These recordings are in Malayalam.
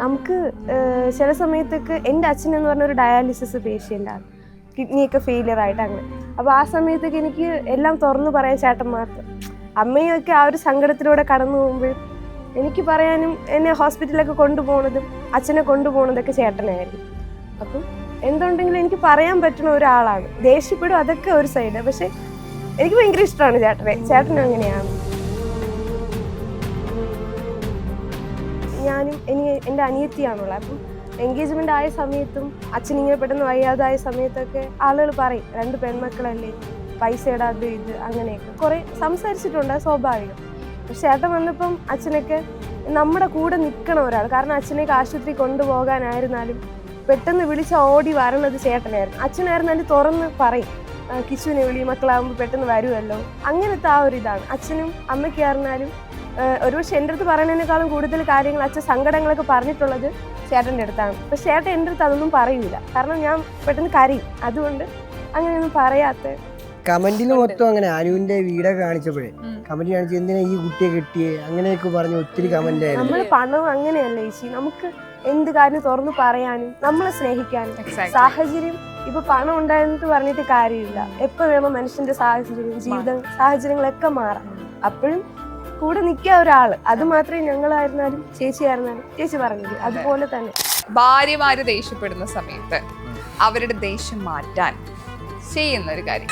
നമുക്ക് ചില സമയത്തൊക്കെ എൻ്റെ അച്ഛനെന്ന് പറഞ്ഞൊരു ഡയാലിസിസ് പേഷ്യൻ്റാണ്, കിഡ്നിയൊക്കെ ഫെയിലിയർ ആയിട്ട് അങ്ങനെ. അപ്പോൾ ആ സമയത്തൊക്കെ എനിക്ക് എല്ലാം തുറന്നു പറയാൻ ചേട്ടൻ മാത്രം. അമ്മയൊക്കെ ആ ഒരു സങ്കടത്തിലൂടെ കടന്നു പോകുമ്പോൾ എനിക്ക് പറയാനും എന്നെ ഹോസ്പിറ്റലിലൊക്കെ കൊണ്ടുപോകുന്നതും അച്ഛനെ കൊണ്ടുപോകുന്നതൊക്കെ ചേട്ടനായിരുന്നു. അപ്പം എന്തുണ്ടെങ്കിലും എനിക്ക് പറയാൻ പറ്റുന്ന ഒരാളാണ്. ദേഷ്യപ്പെടും, അതൊക്കെ ഒരു സൈഡ്. പക്ഷെ എനിക്ക് ഭയങ്കര ഇഷ്ടമാണ് ചേട്ടനും അങ്ങനെയാണ്. ഞാനും എൻ്റെ അനിയത്തിയാണുള്ളത്. അപ്പം എൻഗേജ്മെൻ്റ് ആയ സമയത്തും അച്ഛനിങ്ങനെ പെട്ടെന്ന് വയ്യാതായ സമയത്തൊക്കെ ആളുകൾ പറയും 2 പെൺമക്കളല്ലേ, പൈസ ഇടാതെ ഇത് അങ്ങനെയൊക്കെ കുറേ സംസാരിച്ചിട്ടുണ്ട്, സ്വാഭാവികം. പക്ഷെ ചേട്ടൻ വന്നപ്പം അച്ഛനൊക്കെ നമ്മുടെ കൂടെ നിൽക്കണ ഒരാൾ. കാരണം അച്ഛനേക്ക് ആശുപത്രി കൊണ്ടുപോകാനായിരുന്നാലും പെട്ടെന്ന് വിളിച്ച് ഓടി വരണത് ചേട്ടനായിരുന്നു. അച്ഛനായിരുന്നാലും തുറന്ന് പറയും, കിച്ചുവിനെ വിളി, മക്കളാകുമ്പോൾ പെട്ടെന്ന് വരുമല്ലോ. അങ്ങനത്തെ ആ ഒരു ഇതാണ്. അച്ഛനും അമ്മയ്ക്കായിരുന്നാലും ഒരുപക്ഷെ എൻ്റെ അടുത്ത് പറയുന്നതിനേക്കാളും കൂടുതൽ കാര്യങ്ങൾ അച്ഛൻ സങ്കടങ്ങളൊക്കെ പറഞ്ഞിട്ടുള്ളത് ചേട്ടൻ്റെ അടുത്താണ്. പക്ഷെ ചേട്ടൻ എൻ്റെ അടുത്ത് അതൊന്നും പറയൂല, കാരണം ഞാൻ പെട്ടെന്ന് കരയും. അതുകൊണ്ട് അങ്ങനെയൊന്നും പറയാത്ത. കമന്റിൽ മൊത്തം അങ്ങനെ അനുവിന്റെ വീടൊക്കെ കാണിച്ചപ്പോഴേ കമന്റ് കാണിച്ച് എന്തിനാ ഈ കുട്ടിയെ കിട്ടിയേ അങ്ങനെയൊക്കെ പറഞ്ഞ് ഒത്തിരി കമന്റ് ആയിരുന്നു. നമ്മൾ പണം അങ്ങനെയല്ല ചേച്ചി, നമുക്ക് എന്ത് കാര്യം തുറന്നു പറയാനും നമ്മളെ സ്നേഹിക്കാനും സാഹചര്യം ഇപ്പൊ പണം ഉണ്ടായെന്നിട്ട് പറഞ്ഞിട്ട് കാര്യമില്ല. എപ്പോ വേണം മനുഷ്യന്റെ സാഹചര്യം, ജീവിത സാഹചര്യങ്ങളൊക്കെ മാറാം. അപ്പോഴും കൂടെ നിൽക്കുക ഒരാള്. അത് മാത്രമേ ഞങ്ങളായിരുന്നാലും ചേച്ചിയായിരുന്നാലും ചേച്ചി പറഞ്ഞത് അതുപോലെ തന്നെ. ഭാര്യമാര് ദേഷ്യപ്പെടുന്ന സമയത്ത് അവരുടെ ദേഷ്യം മാറ്റാൻ ചെയ്യുന്ന ഒരു കാര്യം.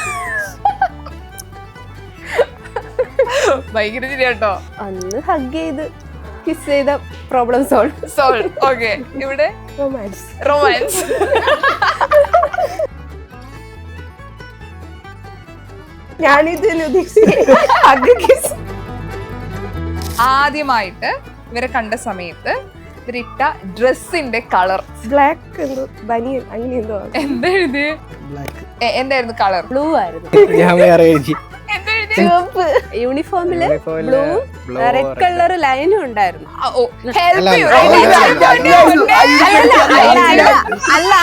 ഭയങ്കര ശരിയാട്ടോ. അന്ന് ഹഗ് ചെയ്ത് കിസ് ചെയ്ത പ്രോബ്ലം സോൾവ്. ഓക്കെ, ഇവിടെ റൊമാൻസ്. ഞാനിത് ഹഗ് കിസ്. ആദ്യമായിട്ട് ഇവരെ കണ്ട സമയത്ത് ഇവരിട്ട ഡ്രസ്സിന്റെ കളർ ബ്ലാക്ക് എന്തോ ബനിയൻ അങ്ങനെ എന്തോ. എന്തായിരുന്നു കളർ? ബ്ലൂ ആയിരുന്നു. ചുവപ്പ് യൂണിഫോമില് ബ്ലൂ റെഡ് കളർ ലൈനും ഉണ്ടായിരുന്നു. അല്ല,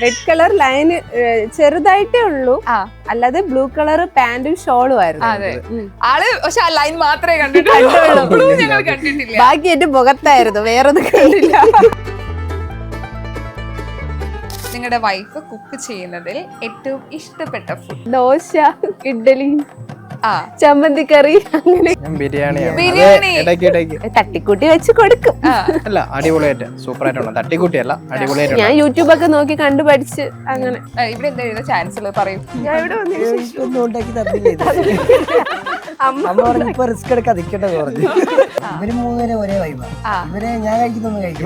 റെഡ് കളർ ലൈന് ചെറുതായിട്ടേ ഉള്ളൂ, അല്ലാതെ ബ്ലൂ കളർ പാന്റും ഷോളും ആയിരുന്നു. ആള് പക്ഷെ ആ ലൈൻ മാത്രമേ കണ്ടിട്ടുള്ളൂ, ഞങ്ങൾ കണ്ടിട്ടില്ല. ബാക്കി എന്റെ മുഖത്തായിരുന്നു, വേറൊന്നും കണ്ടില്ല. നിങ്ങളുടെ വൈഫ് കുക്ക് ചെയ്യുന്നതിൽ ഏറ്റവും ഇഷ്ടപ്പെട്ട ഫുഡ്? ദോശ, ഇഡ്ഡലി, ചമ്മന്തിക്കറി, അങ്ങനെ ബിരിയാണി തട്ടിക്കൂട്ടി വെച്ച് കൊടുക്കും. അല്ല, അടിപൊളിയായിട്ട് സൂപ്പറായിട്ടുണ്ട്. തട്ടിക്കൂട്ടിയല്ല, അടിപൊളിയായിട്ട്. ഞാൻ യൂട്യൂബൊക്കെ നോക്കി കണ്ടുപഠിച്ച് അങ്ങനെ. ഇവിടെ എന്താ എഴുതുന്ന ചാൻസൽ പറയും. ഞാൻ ഇവിടെ ഉണ്ടാക്കി തന്നില്ലേ അമ്മ പറഞ്ഞു ഇപ്പൊ റിസ്ക് എടുക്കാൻ നിൽക്കട്ടെ പറഞ്ഞു. ഇവര് 3 പേരും ഒരേ വൈബാ. ഇവരെ ഞാൻ കഴിക്കുന്നൊന്നും കഴിക്കും.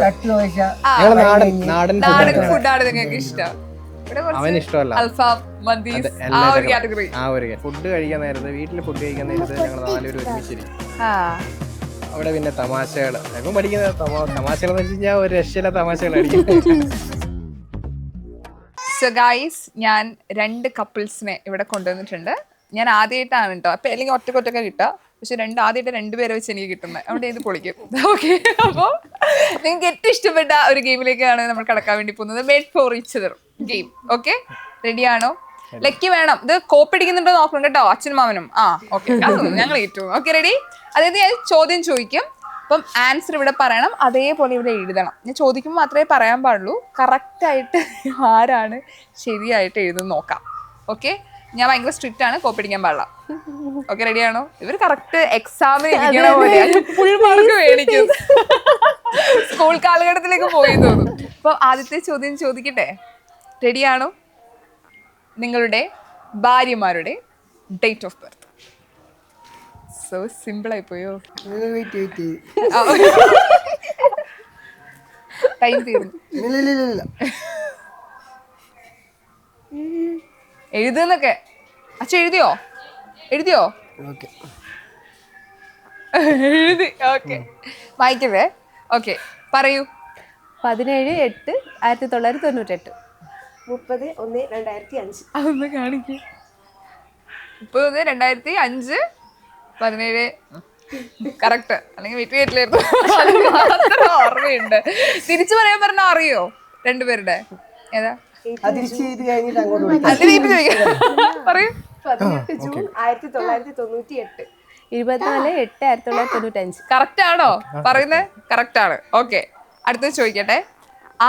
തട്ട് ദോശ നാടൻ ഫുഡാണ് നിങ്ങൾക്ക് ഇഷ്ടം. അവന് ഇഷ്ടമല്ല അൽഫാം, മന്ദീസ്, ആ ഒരു കാറ്റഗറി. ഫുഡ് കഴിക്കാൻ നേരത്തെ, വീട്ടില് ഫുഡ് കഴിക്കാൻ നേരത്തെ ഞങ്ങൾ 4 പേരും ഒരുമിച്ചിരിക്കും. അവിടെ പിന്നെ തമാശകൾ ഇപ്പം പഠിക്കുന്ന തമാശകൾ എന്ന് വെച്ച് കഴിഞ്ഞാൽ ഒരു രക്ഷയില്ല തമാശകളായിരിക്കും. സോ ഗൈസ്, ഞാൻ 2 കപ്പിൾസിനെ ഇവിടെ കൊണ്ടുവന്നിട്ടുണ്ട്. ഞാൻ ആദ്യമായിട്ടാണ് കേട്ടോ, അപ്പൊ അല്ലെങ്കിൽ ഒറ്റക്കൊറ്റൊക്കെ കിട്ടുക. പക്ഷെ ആദ്യമായിട്ട് 2 പേരെ വെച്ച് എനിക്ക് കിട്ടുന്നത്, അവിടെ ഇത് പൊളിക്കും. ഓക്കെ, അപ്പോൾ നിങ്ങൾക്ക് ഏറ്റവും ഇഷ്ടപ്പെട്ട ഒരു ഗെയിമിലേക്കാണ് നമ്മൾ കടക്കാൻ വേണ്ടി പോകുന്നത്. Made for each other game. Okay, റെഡിയാണോ? ലക്കി വേണം. ഇത് കോപ്പിടിക്കുന്നുണ്ടോ നോക്കണം കേട്ടോ, അച്ഛനും മാമനും. ഓക്കെ, ഞങ്ങൾ ഏറ്റവും ഓക്കെ. റെഡി? അതായത് ഞാൻ ചോദ്യം ചോദിക്കും, അപ്പം ആൻസർ ഇവിടെ പറയണം, അതേപോലെ ഇവിടെ എഴുതണം. ഞാൻ ചോദിക്കുമ്പോൾ മാത്രമേ പറയാൻ പാടുള്ളൂ. കറക്റ്റായിട്ട് ആരാണ് ശരിയായിട്ട് എഴുതുന്നത് നോക്കാം. ഓക്കെ, ഞാൻ ഭയങ്കര സ്ട്രിക്റ്റ് ആണ്, കോപ്പിടിക്കാൻ പാടില്ല. ഓക്കെ, റെഡിയാണോ? ഇവർ കറക്റ്റ് എക്സാമിന് ഇരിക്കണ പോലെയാണ്, ഫുൾ മാർക്ക് മേടിക്കും. സ്കൂൾ കാലഘട്ടത്തിലേക്ക് പോയി തോന്നും. അപ്പോൾ ആദ്യത്തെ ചോദ്യം ചോദിക്കട്ടെ? റെഡിയാണോ? നിങ്ങളുടെ ഭാര്യമാരുടെ date of birth. So simple ആയി പോയോ? ടൈം തീർന്നു. എഴുതുന്നൊക്കെ അച്ഛൻ എഴുതിയോ? എഴുതി. ഓക്കെ, വായിക്കവേ. ഓക്കെ, പറയൂ. 17/8/1998. 30/1/2005. അതൊന്ന് കാണിക്കൂ. 30/2005 17 കറക്റ്റ്. അല്ലെങ്കിൽ വീട്ടിൽ കേട്ടില്ലായിരുന്നു, അത് ഓർമ്മയുണ്ട്. തിരിച്ചു പറയാൻ പറഞ്ഞാൽ അറിയോ 2 പേരുടെ? ഏതാ? 18 ജൂൺ 1998. 24/8/1995. കറക്റ്റ് ആണോ പറയുന്നത്? കറക്റ്റ് ആണ്. ഓക്കെ, അടുത്തത് ചോദിക്കട്ടെ.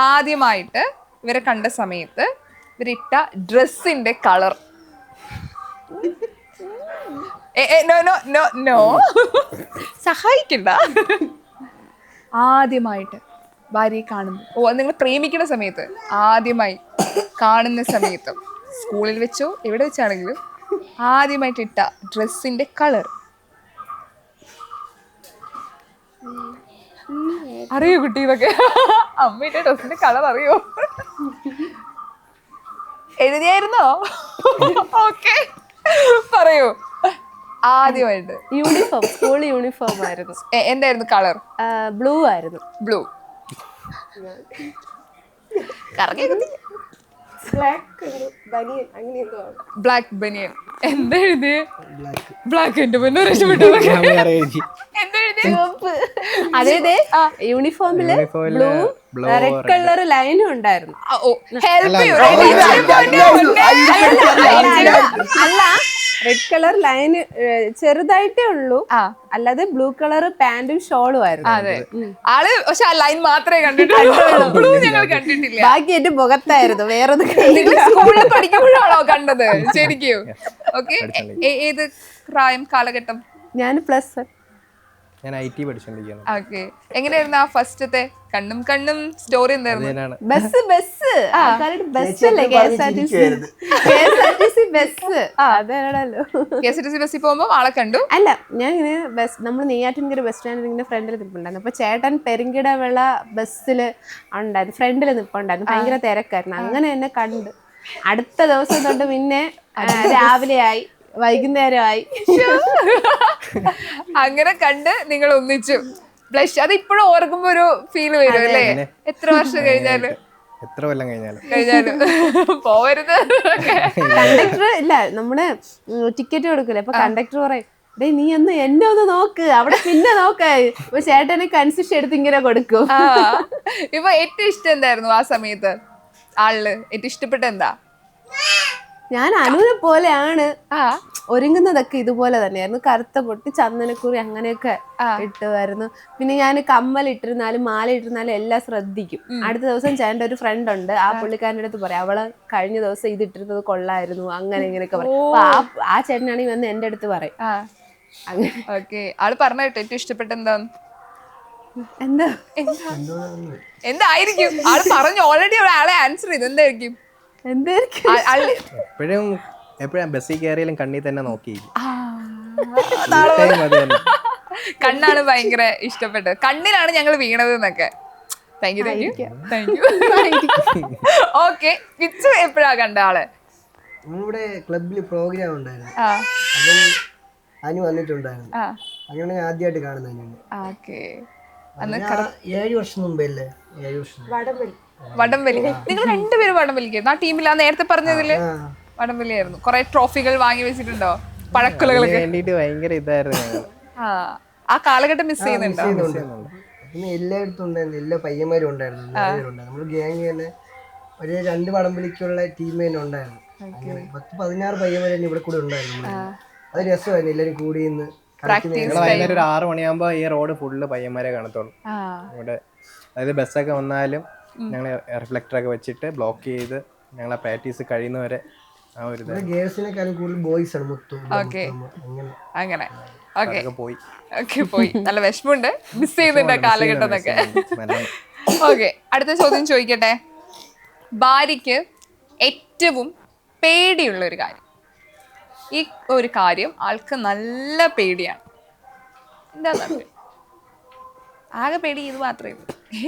ആദ്യമായിട്ട് ഇവരെ കണ്ട സമയത്ത് ഇവരിട്ട ഡ്രസ്സിന്റെ കളർ. നോ സഹായിക്കണ്ട. ആദ്യമായിട്ട് ഭാര്യയെ കാണുമ്പോൾ, നിങ്ങൾ പ്രേമിക്കുന്ന സമയത്ത്, ആദ്യമായി കാണുന്ന സമയത്തും, സ്കൂളിൽ വെച്ചോ എവിടെ വെച്ചാണെങ്കിലും ആദ്യമായിട്ട് ഇട്ട ഡ്രസ്സിന്റെ കളർ. അറിയോ കുട്ടി ഇതൊക്കെ? അമ്മയുടെ ഡ്രസ്സിന്റെ കളർ അറിയോ? എഴുതിയായിരുന്നോ? ഓക്കെ, പറയൂ. ആദ്യമായിട്ട് യൂണിഫോം, സ്കൂൾ യൂണിഫോം ആയിരുന്നു. എന്തായിരുന്നു കളർ? ബ്ലൂ ആയിരുന്നു. ബ്ലൂ. കറങ്ങി ബ്ലാക്ക് ബനിയൻ. എന്താ എഴുതിയേ? ബ്ലാക്ക്. എന്റെ പൊന്നോ രക്ഷപ്പെട്ടു. എന്താ എഴുതിയേ? അതെ, യൂണിഫോമില് ബ്ലൂ റെഡ് കളർ ലൈനും ഉണ്ടായിരുന്നു. അല്ല, റെഡ് കളർ ലൈന് ചെറുതായിട്ടേ ഉള്ളൂ, അല്ലാതെ ബ്ലൂ കളർ പാന്റും ഷോളും ആയിരുന്നു. അതെ, ആള് പക്ഷെ ആ ലൈൻ മാത്രമേ കണ്ടിട്ടുള്ളൂ, ബ്ലൂ ഞങ്ങൾ കണ്ടിട്ടില്ല. ബാക്കി എന്റെ മുഖത്തായിരുന്നു, വേറെ സ്കൂളിൽ പഠിക്കുമ്പോഴാണോ കണ്ടത് ശരിക്കും? ഓക്കെ, ഏത് പ്രായം കാലഘട്ടം? ഞാൻ +1. ഞാൻ IT പഠിച്ചോണ്ടിരിക്കുകയാണ്. ഓക്കെ, എങ്ങനെയായിരുന്നു ആ ഫസ്റ്റത്തെ കണ്ണും കണ്ണും സ്റ്റോറി? എന്തായിരുന്നു? ബസ് ബസ്സല്ലേ, KSRTC ബസ്. അതാണല്ലോ. KSRTC ബസ്സിൽ പോകുമ്പോ ആളെ കണ്ടു? അല്ല, ഞാൻ ഇങ്ങനെ നമ്മൾ നെയ്യാറ്റിൻകര ബസ് സ്റ്റാൻഡിൽ ഇങ്ങനെ ഫ്രണ്ടിൽ നിൽപ്പുണ്ടായിരുന്നു. അപ്പൊ ചേട്ടൻ പെരുങ്കിടവിള ബസ്സില് ഉണ്ടായിരുന്നു, ഫ്രണ്ടിൽ നിൽപ്പുണ്ടായിരുന്നു. ഭയങ്കര തിരക്കായിരുന്നു. അങ്ങനെ എന്നെ കണ്ട് അടുത്ത ദിവസം തൊട്ട് പിന്നെ രാവിലെ ആയി, വൈകുന്നേരമായി. അങ്ങനെ കണ്ട് നിങ്ങൾ ഒന്നിച്ചു. ബ്ലഷ്. അത് ഇപ്പോഴും ഓർക്കുമ്പോ ഒരു ഫീല് വരും അല്ലേ? എത്ര വർഷം കഴിഞ്ഞാലും, എത്ര കൊല്ലം കഴിഞ്ഞാലും പോവരുത്. കണ്ടക്ടർ ഇല്ല, നമ്മള് ടിക്കറ്റ് കൊടുക്കില്ല. അപ്പൊ കണ്ടക്ടർ പറയും, ഡേ നീ ഒന്ന് എന്നെ ഒന്ന് നോക്ക്, അവിടെ പിന്നെ നോക്ക്. അപ്പൊ ചേട്ടനെ കൺസെഷൻ എടുത്ത് ഇങ്ങനെ കൊടുക്കും. ഇപ്പൊ ഏറ്റവും ഇഷ്ടം എന്തായിരുന്നു ആ സമയത്ത്? ആളില് ഏറ്റവും ഇഷ്ടപ്പെട്ട എന്താ? ഞാൻ അനുവിനെ പോലെയാണ് ഒരുങ്ങുന്നതൊക്കെ ഇതുപോലെ തന്നെയായിരുന്നു. കറുത്ത പൊട്ടി, ചന്ദനക്കുറി അങ്ങനെയൊക്കെ ഇട്ടുമായിരുന്നു. പിന്നെ ഞാൻ കമ്മൽ ഇട്ടിരുന്നാലും മാല ഇട്ടിരുന്നാലും എല്ലാം ശ്രദ്ധിക്കും. അടുത്ത ദിവസം ചേട്ടൻ്റെ ഒരു ഫ്രണ്ട് ഉണ്ട്, ആ പുള്ളിക്കാരൻ്റെ അടുത്ത് പറയാം, അവള് കഴിഞ്ഞ ദിവസം ഇത് ഇട്ടിരുന്നത് കൊള്ളായിരുന്നു, അങ്ങനെ ഇങ്ങനെയൊക്കെ പറയും. അപ്പൊ ആ ചേട്ടനാണെങ്കിൽ വന്ന് എന്റെ അടുത്ത് പറയും. അങ്ങനെ. ഓക്കെ, ആള് പറഞ്ഞ കേട്ടോ ഏറ്റവും ഇഷ്ടപ്പെട്ട എന്താന്ന്? എന്തായിരിക്കും? ആള് പറഞ്ഞു ഓൾറെഡി ആളെ ആൻസർ ചെയ്തു. എന്തായിരിക്കും? എപ്പോഴും ബസ്സിൽ കയറിയാലും കണ്ണി തന്നെ നോക്കി. കണ്ണാണ് ഭയങ്കര ഇഷ്ടപ്പെട്ടത്. കണ്ണിലാണ് ഞങ്ങൾ വീണത് എന്നൊക്കെ. Thank you. ഓക്കെ, കിച്ചു എപ്പോഴാ കണ്ട ആള്? നമ്മുടെ ക്ലബില് പ്രോഗ്രാം ഉണ്ടായിരുന്നു, അപ്പം അനു വന്നിട്ടുണ്ടായിരുന്നു. അങ്ങനെ ആദ്യമായിട്ട് കാണുന്നത്. 7 വർഷം മുമ്പല്ലേ? 7 വർഷം. വടംവലി. നിങ്ങൾ രണ്ടുപേരും വടംവലിക്കായിരുന്നു ആ ടീമിൽ? ആ നേരത്തെ പറഞ്ഞതില് വടംവലിയായിരുന്നു. കുറെ ട്രോഫികൾ വാങ്ങി വെച്ചിട്ടുണ്ടോ? പഴക്കുലകളൊക്കെ ഭയങ്കര ഇതായിരുന്നു. ആ കാലഘട്ടം മിസ് ചെയ്യുന്നുണ്ടോ? പിന്നെ എല്ലായിടത്തും ഉണ്ടായിരുന്നു, എല്ലാ പയ്യന്മാരും ഉണ്ടായിരുന്നു. നമ്മുടെ ഗ്യാങ് തന്നെ ഒരു 2 വടംവലിക്കുള്ള ടീം തന്നെ ഉണ്ടായിരുന്നു. അങ്ങനെ 10-16 പയ്യന്മാർ തന്നെ ഇവിടെ കൂടെ ഉണ്ടായിരുന്നു. അത് രസമായിരുന്നു, എല്ലാവരും കൂടി നിന്ന്. വൈകുന്നേരം ഒരു 6 മണിയാകുമ്പോ ഈ റോഡ് ഫുള്ള് പയ്യന്മാരെ കാണത്തുള്ളൂ ഇവിടെ. അതായത് ബസ്സൊക്കെ വന്നാലും ഞങ്ങൾ റിഫ്ലക്ടറൊക്കെ വെച്ചിട്ട് ബ്ലോക്ക് ചെയ്ത് ഞങ്ങളെ പ്രാക്ടീസ് കഴിയുന്നവരെ ആ ഒരു ഗേൾസിനെക്കാളും കൂടുതൽ ബോയ്സ് ആണ് മൊത്തം. അങ്ങനെ പോയി. നല്ല വിഷമമുണ്ട്, മിസ് ചെയ്യുന്നുണ്ട് കാലഘട്ടം എന്നൊക്കെ. ഓക്കെ, അടുത്ത ചോദ്യം ചോദിക്കട്ടെ. ഭാര്യയ്ക്ക് ഏറ്റവും പേടിയുള്ള ഒരു കാര്യം. ഈ ഒരു കാര്യം ആൾക്ക് നല്ല പേടിയാണ്. എന്താ ആകെ പേടി? ഇത് മാത്രമേ ഉള്ളൂ.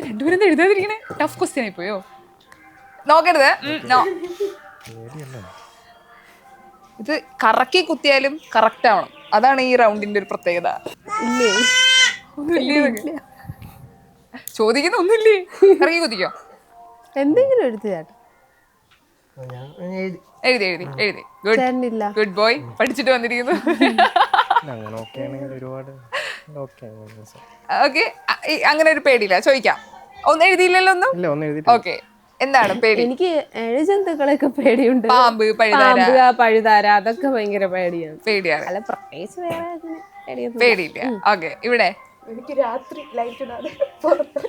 രണ്ടുപേരും എഴുതാതിരിക്കണേ. ടഫ് ക്വസ്റ്റ്യൻ ആയി പോയോ? നോക്കരുത്. ഇത് കറക്കി കുത്തിയാലും കറക്റ്റ് ആവണം. അതാണ് ഈ റൗണ്ടിന്റെ ഒരു പ്രത്യേകത. ചോദിക്കുന്ന ഒന്നുമില്ലേ? കറക്കി കുത്തിക്കോ. എന്തെങ്കിലും എഴുതി ഗുഡ് ബോയ്. പഠിച്ചിട്ട് വന്നിരിക്കുന്നു. ഓക്കെ, അങ്ങനെ ഒരു പേടിയില്ല. ചോദിക്കാം. ഒന്നും എഴുതിയില്ലല്ലോ? ഒന്നും. ഓക്കെ, എന്താണ് പേടി? എനിക്ക് എഴുജന്തുക്കളൊക്കെ പേടിയുണ്ട്. പാമ്പ്, പഴുതാര, അതൊക്കെ ഭയങ്കര പേടിയാണ്. അല്ല പ്രത്യേകിച്ച് വേറെ പേടിയില്ല. ഓക്കെ, ഇവിടെ എനിക്ക് രാത്രി ലൈറ്റ് ഇടാതെ പുറത്ത്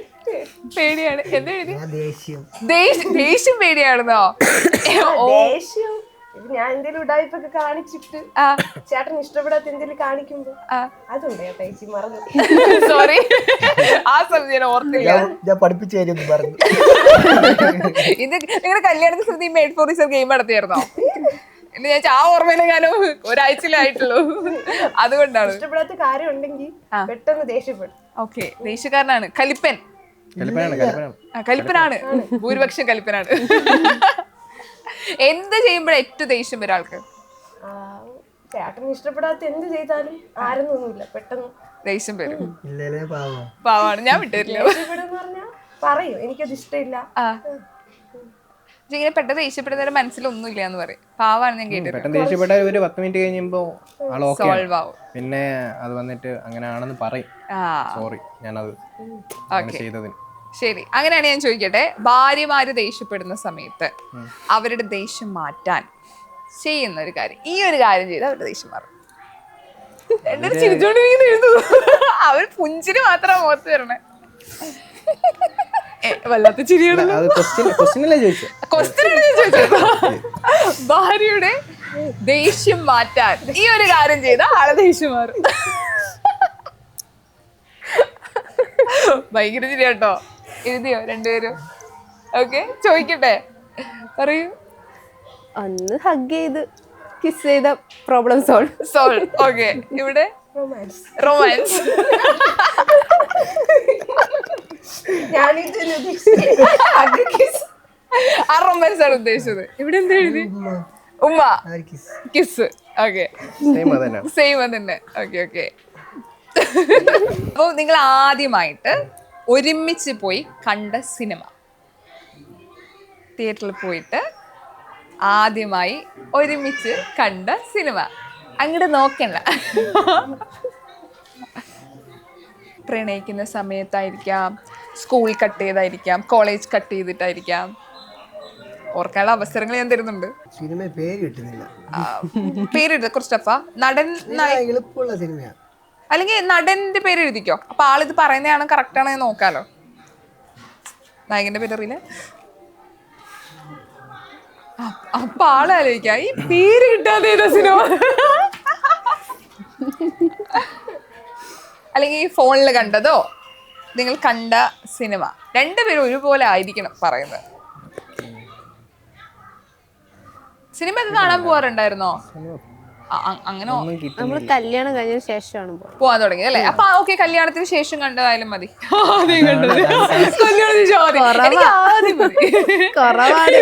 പേടിയാണ്. എന്താ എഴുതി? ഞാൻ ദേഷ്യം. ദേഷ്യം പേടിയാണെന്നോ? ദേഷ്യം ഇത് ഞാൻ എന്തെങ്കിലും ഉടായ്പൊക്കെ കാണിച്ചിട്ട് ചേട്ടന് ഇഷ്ടപ്പെടാത്ത എന്തെങ്കിലും കാണിക്കുമ്പോ അതുണ്ട് കേട്ടോ ചേച്ചി, മറന്നു. സോറി, ആ സമയത്ത് ഞാൻ ഓർത്തില്ല. ഞാൻ പഠിപ്പിച്ചു തരുമെന്ന് പറഞ്ഞു. ഇത് നിങ്ങളുടെ കല്യാണത്തിന് സമയത്ത് ഈ മെയ്ഡ് ഫോർ ഈസർ ഗെയിം നടത്തിയായിരുന്നോ? എന്ന് ഞാൻ ആ ഓർമ്മയിലെ ഞാനും ഒരാഴ്ചയിലായിട്ടുള്ളൂ, അതുകൊണ്ടാണ്. ഇഷ്ടപ്പെടാത്ത കാര്യം ഉണ്ടെങ്കിൽ പെട്ടെന്ന് ദേഷ്യപ്പെടും. ഓക്കെ, ദേഷ്യക്കാരനാണ്. കലിപ്പനാണ്, ഭൂരിപക്ഷം കലിപ്പനാണ്. എന്ത് ചെയ്യുമ്പോഴാണ് ഏറ്റവും ദേഷ്യം വരും ആൾക്ക്? ചേട്ടന് ഇഷ്ടപ്പെടാത്ത എന്ത് ചെയ്താലും ആരെന്നൊന്നുമില്ല, പെട്ടെന്ന് ദേഷ്യം വരും. ഇല്ലല്ലേ പാവം. പാവാണ്, ഞാൻ വിട്ടുതരില്ല. ദേഷ്യപ്പെടുന്ന പറഞ്ഞാ പറയും എനിക്കത് ഇഷ്ടമില്ല. ഇങ്ങനെ പെട്ടെന്ന് ദേഷ്യപ്പെടുന്നവരുടെ മനസ്സിലൊന്നുമില്ല എന്ന് പറയും. പാവാണ്, ഞാൻ കേട്ടിട്ടുണ്ട്. പെട്ടെന്ന് ദേഷ്യപ്പെട്ട ഒരു 10 മിനിറ്റ് കഴിയുമ്പോ സോൾവ് ആവും. പിന്നെ അത് വന്നിട്ട് അങ്ങനെയാണെന്ന് പറയും. സോറി ഞാനത് ചെയ്തതിന്. ശരി, അങ്ങനെയാണ്. ഞാൻ ചോദിക്കട്ടെ, ഭാര്യമാര് ദേഷ്യപ്പെടുന്ന സമയത്ത് അവരുടെ ദേഷ്യം മാറ്റാൻ ചെയ്യുന്ന ഒരു കാര്യം, ഈ ഒരു കാര്യം ചെയ്ത് അവരുടെ ദേഷ്യം മാറും. എല്ലാവരും ചിരിച്ചോണ്ടിരിക്കുന്നു എഴുതു. അവർ പുഞ്ചിരി മാത്രമാണ് മുഖത്ത് വരണേ. വല്ലാത്ത ചിരിയാണ്. ഭാര്യയുടെ ദേഷ്യം മാറ്റാൻ ഈ ഒരു കാര്യം ചെയ്ത ആളെ ദേഷ്യം മാറും. ഭയങ്കര ചിരി കേട്ടോ. എഴുതിയോ രണ്ടുപേരും? ഓക്കെ, ചോദിക്കട്ടെ, പറയൂ. ഒന്ന് ഹഗ് ചെയ്ത് കിസ് ചെയ്ത പ്രോബ്ലം സോൾവ്. ഓക്കെ, ഇവിടെ റൊമാൻസ്. ആ റൊമാൻസ് ആണ് ഉദ്ദേശിച്ചത്. ഇവിടെ എന്താ എഴുതി? ഉമ്മ, കിസ്. ഓക്കെ, സെയിം അതന്നെ. ഓക്കെ. അപ്പൊ നിങ്ങൾ ആദ്യമായിട്ട് ഒരുമിച്ച് പോയി കണ്ട സിനിമ, തിയേറ്ററിൽ പോയിട്ട് ആദ്യമായി ഒരുമിച്ച് കണ്ട സിനിമ, അങ്ങോട്ട് നോക്കണ്ട. പ്രണയിക്കുന്ന സമയത്തായിരിക്കാം, സ്കൂൾ കട്ട് ചെയ്തായിരിക്കാം, കോളേജ് കട്ട് ചെയ്തിട്ടായിരിക്കാം. ഓർക്കാനുള്ള അവസരങ്ങൾ ഞാൻ തരുന്നുണ്ട്. സിനിമ പേര് കിട്ടുന്നില്ല. പേരെഴുത കുറച്ച് ടഫാ. നടൻ എളുപ്പമുള്ള സിനിമയാണ്. അല്ലെങ്കിൽ നടന്റെ പേര് എഴുതിക്കോ, അപ്പൊ ആളിത് പറയുന്നതാണ് കറക്റ്റ് ആണെന്ന് നോക്കാലോ. നായകന്റെ പേര് അറിയില്ല, അപ്പൊ ആളെ ആലോചിക്ക ഈ പേര് കിട്ടാതെ ഏതാ സിനിമ. അല്ലെങ്കിൽ ഫോണിൽ കണ്ടതോ നിങ്ങൾ കണ്ട സിനിമ, രണ്ടുപേരും ഒരുപോലെ ആയിരിക്കണം പറയുന്നത്. സിനിമ ഒക്കെ കാണാൻ പോവാറുണ്ടായിരുന്നോ? അങ്ങനെ നമ്മള് കല്യാണം കഴിഞ്ഞ ശേഷമാണ് പോവാൻ തുടങ്ങിയത് അല്ലേ? അപ്പൊ ഓക്കെ, കല്യാണത്തിന് ശേഷം കണ്ടതായാലും മതി. ആദ്യം കണ്ടത് കല്യാണത്തിന്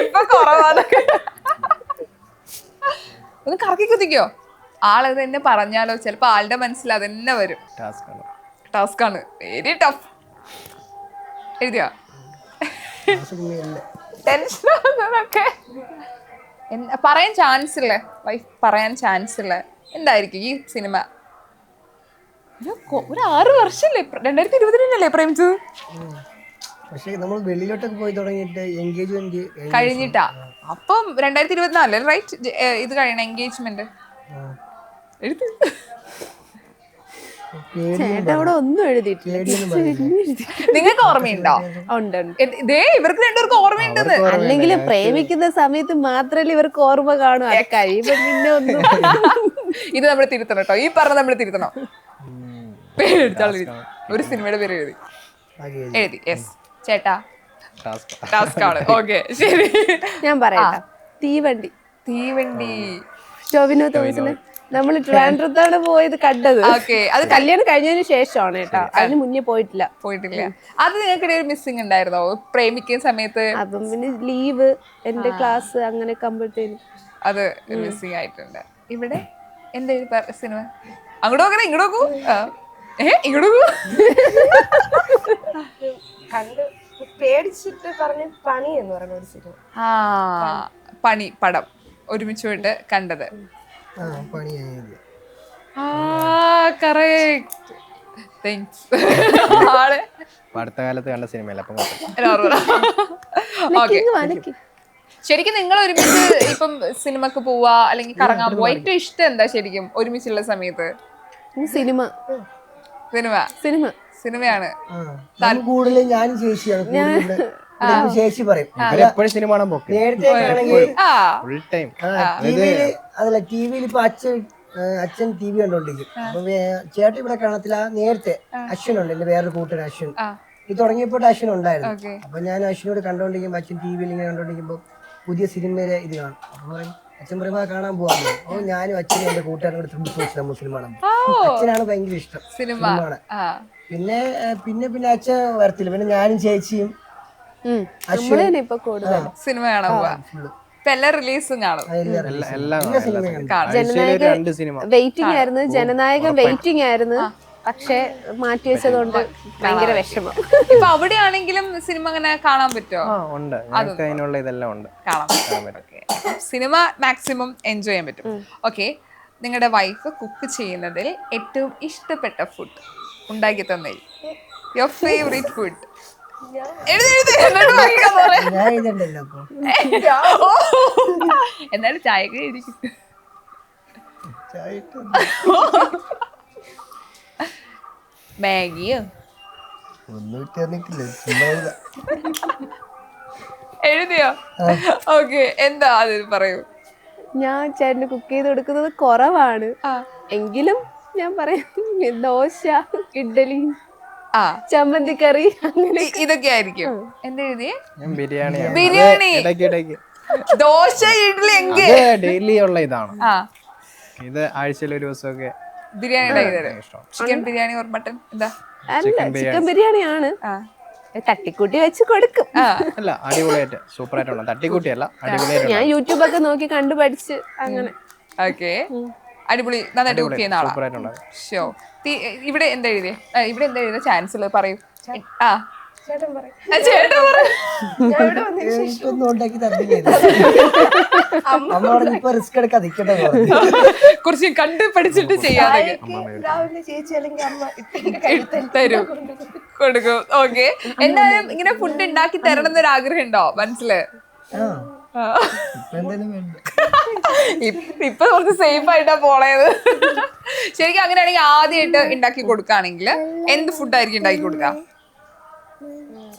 ഇപ്പൊ കുറവാണ്. ഒന്ന് കറക്കി കുത്തിക്കോ. ആളത് തന്നെ പറഞ്ഞാലോ, ചിലപ്പോ ആളുടെ മനസ്സിൽ അതന്നെ വരും. ടാസ്ക് ആണ്, വെരി ടഫ്. എഴുതിയോ? ടെൻഷനൊക്കെ പറയാൻ ചാൻസ് ഇല്ലേ? വൈഫ് പറയാൻ ചാൻസ് ഇല്ലേ? എന്തായിരിക്കും ഈ സിനിമ? ഒരു 6 വർഷല്ലേ, 2022 പ്രേമിച്ചത്? പക്ഷേ നമ്മൾ വെളിയിലോട്ടൊക്കെ പോയി തുടങ്ങിയിട്ട് എൻഗേജ്മെന്റ് കഴിഞ്ഞിട്ടാ. അപ്പം 2024 റൈറ്റ്? ഇത് കഴിയണം എൻഗേജ്മെന്റ്. എഴുതി ചേട്ടവിടെ ഒന്നും എഴുതിയിട്ടില്ല. നിങ്ങൾക്ക് ഓർമ്മയുണ്ടോ? ഇതേ ഇവർക്ക് രണ്ടുപേർക്ക് ഓർമ്മയുണ്ടെന്ന്. അല്ലെങ്കിൽ പ്രേമിക്കുന്ന സമയത്ത് മാത്രമല്ലേ ഇവർക്ക് ഓർമ്മ കാണും, അത് കഴിയുമ്പോ പിന്നെ ഒന്നും. ഇത് നമ്മൾ തിരുത്തണം കേട്ടോ, ഈ പറഞ്ഞ നമ്മൾ തിരുത്തണം. പേരെടുത്താൽ ഒരു സിനിമയുടെ പേര് എഴുതി. യെസ് ചേട്ടാ, ടാസ്ക് ആണ്. ഓക്കെ ശരി, ഞാൻ പറയാം. തീവണ്ടി. ടോവിനോ തോമസിന് നമ്മൾ ട്രിവാൻഡ്രത്താണ് പോയത് കണ്ടത്. അത് കല്യാണം കഴിഞ്ഞതിന് ശേഷമാണ് കേട്ടോ, അതിന് മുന്നേ പോയിട്ടില്ല. അത് നിങ്ങൾക്കിടെ ഒരു മിസ്സിംഗ് ഉണ്ടായിരുന്നോ പ്രേമിക്കുന്ന സമയത്ത്? അപ്പം പിന്നെ ലീവ്, എന്റെ ക്ലാസ് അങ്ങനെയൊക്കെ ആകുമ്പോഴത്തേനും അത് മിസ്സിംഗ് ആയിട്ടുണ്ട്. ഇവിടെ എന്താ സിനിമ? അങ്ങോട്ട് നോക്കണേ, ഇങ്ങോട്ട് നോക്കൂ. ഇങ്ങോട്ട് നോക്കൂ. കണ്ട് പേടിച്ചിട്ട് പറഞ്ഞ പണി എന്ന് പറയുന്ന ഒരു സിനിമ. പണി പടം ഒരുമിച്ച് പോയിട്ട് കണ്ടത്. അടുത്ത കാലത്ത് കണ്ട സിനിമയല്ല. ശരിക്കും നിങ്ങൾ ഒരുമിച്ച് ഇപ്പം സിനിമക്ക് പോവാ അല്ലെങ്കിൽ കറങ്ങാൻ പോവാ, ഏറ്റവും ഇഷ്ടം എന്താ ശരിക്കും ഒരുമിച്ചുള്ള സമയത്ത്? സിനിമ സിനിമ സിനിമ സിനിമയാണ്. കൂടുതൽ ഞാനും ചേച്ചിയാണ് കൂടുതൽ ഇവിടെ ചേച്ചി പറയും എപ്പോഴും സിനിമ കാണാൻ പോക്ക് നേരത്തെ ആണെങ്കിൽ ആ ഫുൾ ടൈം. ടിവിയില് അതല്ല ടിവിയിൽ ഇപ്പൊ അച്ഛൻ ടി വി കണ്ടോണ്ടിരിക്കും. അപ്പൊ ചേട്ടൻ ഇവിടെ കാണത്തില്ല. നേരത്തെ അശ്വിനുണ്ട്, എന്റെ വേറൊരു കൂട്ടൻ അശ്വിൻ. ഇത് തുടങ്ങിയപ്പോൾ അശ്വിൻ ഉണ്ടായിരുന്നു. ഓക്കെ. അപ്പൊ ഞാൻ അശ്വിനോട് കണ്ടോണ്ടിരിക്കുമ്പോ അച്ഛൻ ടി വിയിൽ ഇങ്ങനെ കണ്ടോണ്ടിരിക്കുമ്പോ പുതിയ സിനിമയിലെ ഇത് കാണും. അപ്പൊ പറയും അച്ഛൻ പറയുമ്പോ കാണാൻ പോവാന്ന്. അപ്പൊ ഞാനും അച്ഛനും എന്റെ കൂട്ടുകാരും കൂടെ നമ്മൾ സിനിമ കാണാൻ പോകും. അച്ഛനാണ് ഭയങ്കര ഇഷ്ടം സിനിമ. കാണാൻ. പിന്നെ അച്ഛൻ വരത്തില്ല. പിന്നെ ഞാനും ചേച്ചിയും നമ്മളെ ഇപ്പൊ കൂടുതൽ സിനിമ കാണാൻ പോവാ. ഇപ്പൊ എല്ലാ റിലീസും കാണും. ജനനായക 2 സിനിമ വെയിറ്റിംഗ് ആയിരുന്നു, ജനനായക വെയിറ്റിംഗ് ആയിരുന്നു, പക്ഷെ മാറ്റി വെച്ചതുകൊണ്ട് ഭയങ്കര വിഷമം. ഇപ്പൊ അവിടെയാണെങ്കിലും സിനിമ അങ്ങനെ കാണാൻ പറ്റുമോ? ഉണ്ട്, ഞങ്ങൾക്ക് അതിനുള്ള ഇതെല്ലാം ഉണ്ട്. കാണാൻ പറ്റും. സിനിമ മാക്സിമം എൻജോയ് ചെയ്യാൻ പറ്റും. ഓക്കെ, നിങ്ങളുടെ വൈഫ് കുക്ക് ചെയ്യുന്നതിൽ ഏറ്റവും ഇഷ്ടപ്പെട്ട ഫുഡ് ഉണ്ടാക്കി തന്നതിൽ യുവർ ഫേവറേറ്റ് ഫുഡ് ഞാൻ ഇതുണ്ടല്ലോ. അപ്പൊ എന്നാലും ചായക്ക് ഇരിക്കും. മാഗിയോ ഒന്നും തന്നിട്ടില്ല, ചുമ്മാ ഇതാ. എഴുതിയോ? ഓക്കെ, എന്താ അത് പറയൂ. ഞാൻ ചേട്ടന് കുക്ക് ചെയ്ത് കൊടുക്കുന്നത് കുറവാണ്, എങ്കിലും ഞാൻ പറയാം ദോശ, ഇഡ്ഡലി, ചമ്മന്തിക്കറി, അങ്ങനെ ഇതൊക്കെ ആയിരിക്കും. എന്താ എഴുതിയേ? ഞാൻ ബിരിയാണി ബിരിയാണി, ഇടയ്ക്കിടയ്ക്ക് ദോശ, ഇഡ്ഡലി. എങ്കിൽ ഡെയിലി ഉള്ള ഇതാണ്. ഇത് ആഴ്ചയിൽ ഒരു ദിവസമൊക്കെ ബിരിയാണി ഉണ്ടാക്കി തരും. Chicken biryani or mutton? എന്താ? അല്ല, ചിക്കൻ ബിരിയാണിയാണ്. തട്ടിക്കൂട്ടി വെച്ച് കൊടുക്കും. അല്ല, അടിപൊളിയായിട്ട് സൂപ്പറായിട്ടുള്ള തട്ടിക്കൂട്ടിയല്ല, അടിപൊളിയായിട്ട്. ഞാൻ യൂട്യൂബൊക്കെ നോക്കി കണ്ടു പഠിച്ച് അങ്ങനെ. ഓക്കെ, അടിപൊളി, നന്നായിട്ട് കുക്ക് ചെയ്യുന്ന ആളാ. സൂപ്പറായിട്ടുള്ള ഷോ. ഇവിടെ എന്താ എഴുതിയേ? ഇവിടെ എന്താ എഴുതിയ? ചാൻസലർ പറയൂ. ചേട്ടൻ പറയും. എനിക്കൊന്നും ഉണ്ടാക്കി തന്നില്ല. അമ്മ ഇപ്പൊ റിസ്ക് എടുക്കാൻ നിൽക്കട്ടെ. കുറച്ച് കണ്ട് പഠിച്ചിട്ട് ചെയ്യാതെ രാവിലെ ചേച്ചി അല്ലെങ്കിൽ അമ്മ തരും, കൊടുക്കും. ഓക്കെ, എന്തായാലും ഇങ്ങനെ ഫുഡ് ഉണ്ടാക്കി തരണം എന്നൊരു ആഗ്രഹം ഉണ്ടോ മനസ്സില്? ഇപ്പൊ കുറച്ച് സേഫ് ആയിട്ടാ പോളയത്. ശരിക്കും അങ്ങനെയാണെങ്കിൽ ആദ്യമായിട്ട് ഉണ്ടാക്കി കൊടുക്കുകയാണെങ്കിൽ എന്ത് ഫുഡായിരിക്കും ഉണ്ടാക്കി കൊടുക്കുക?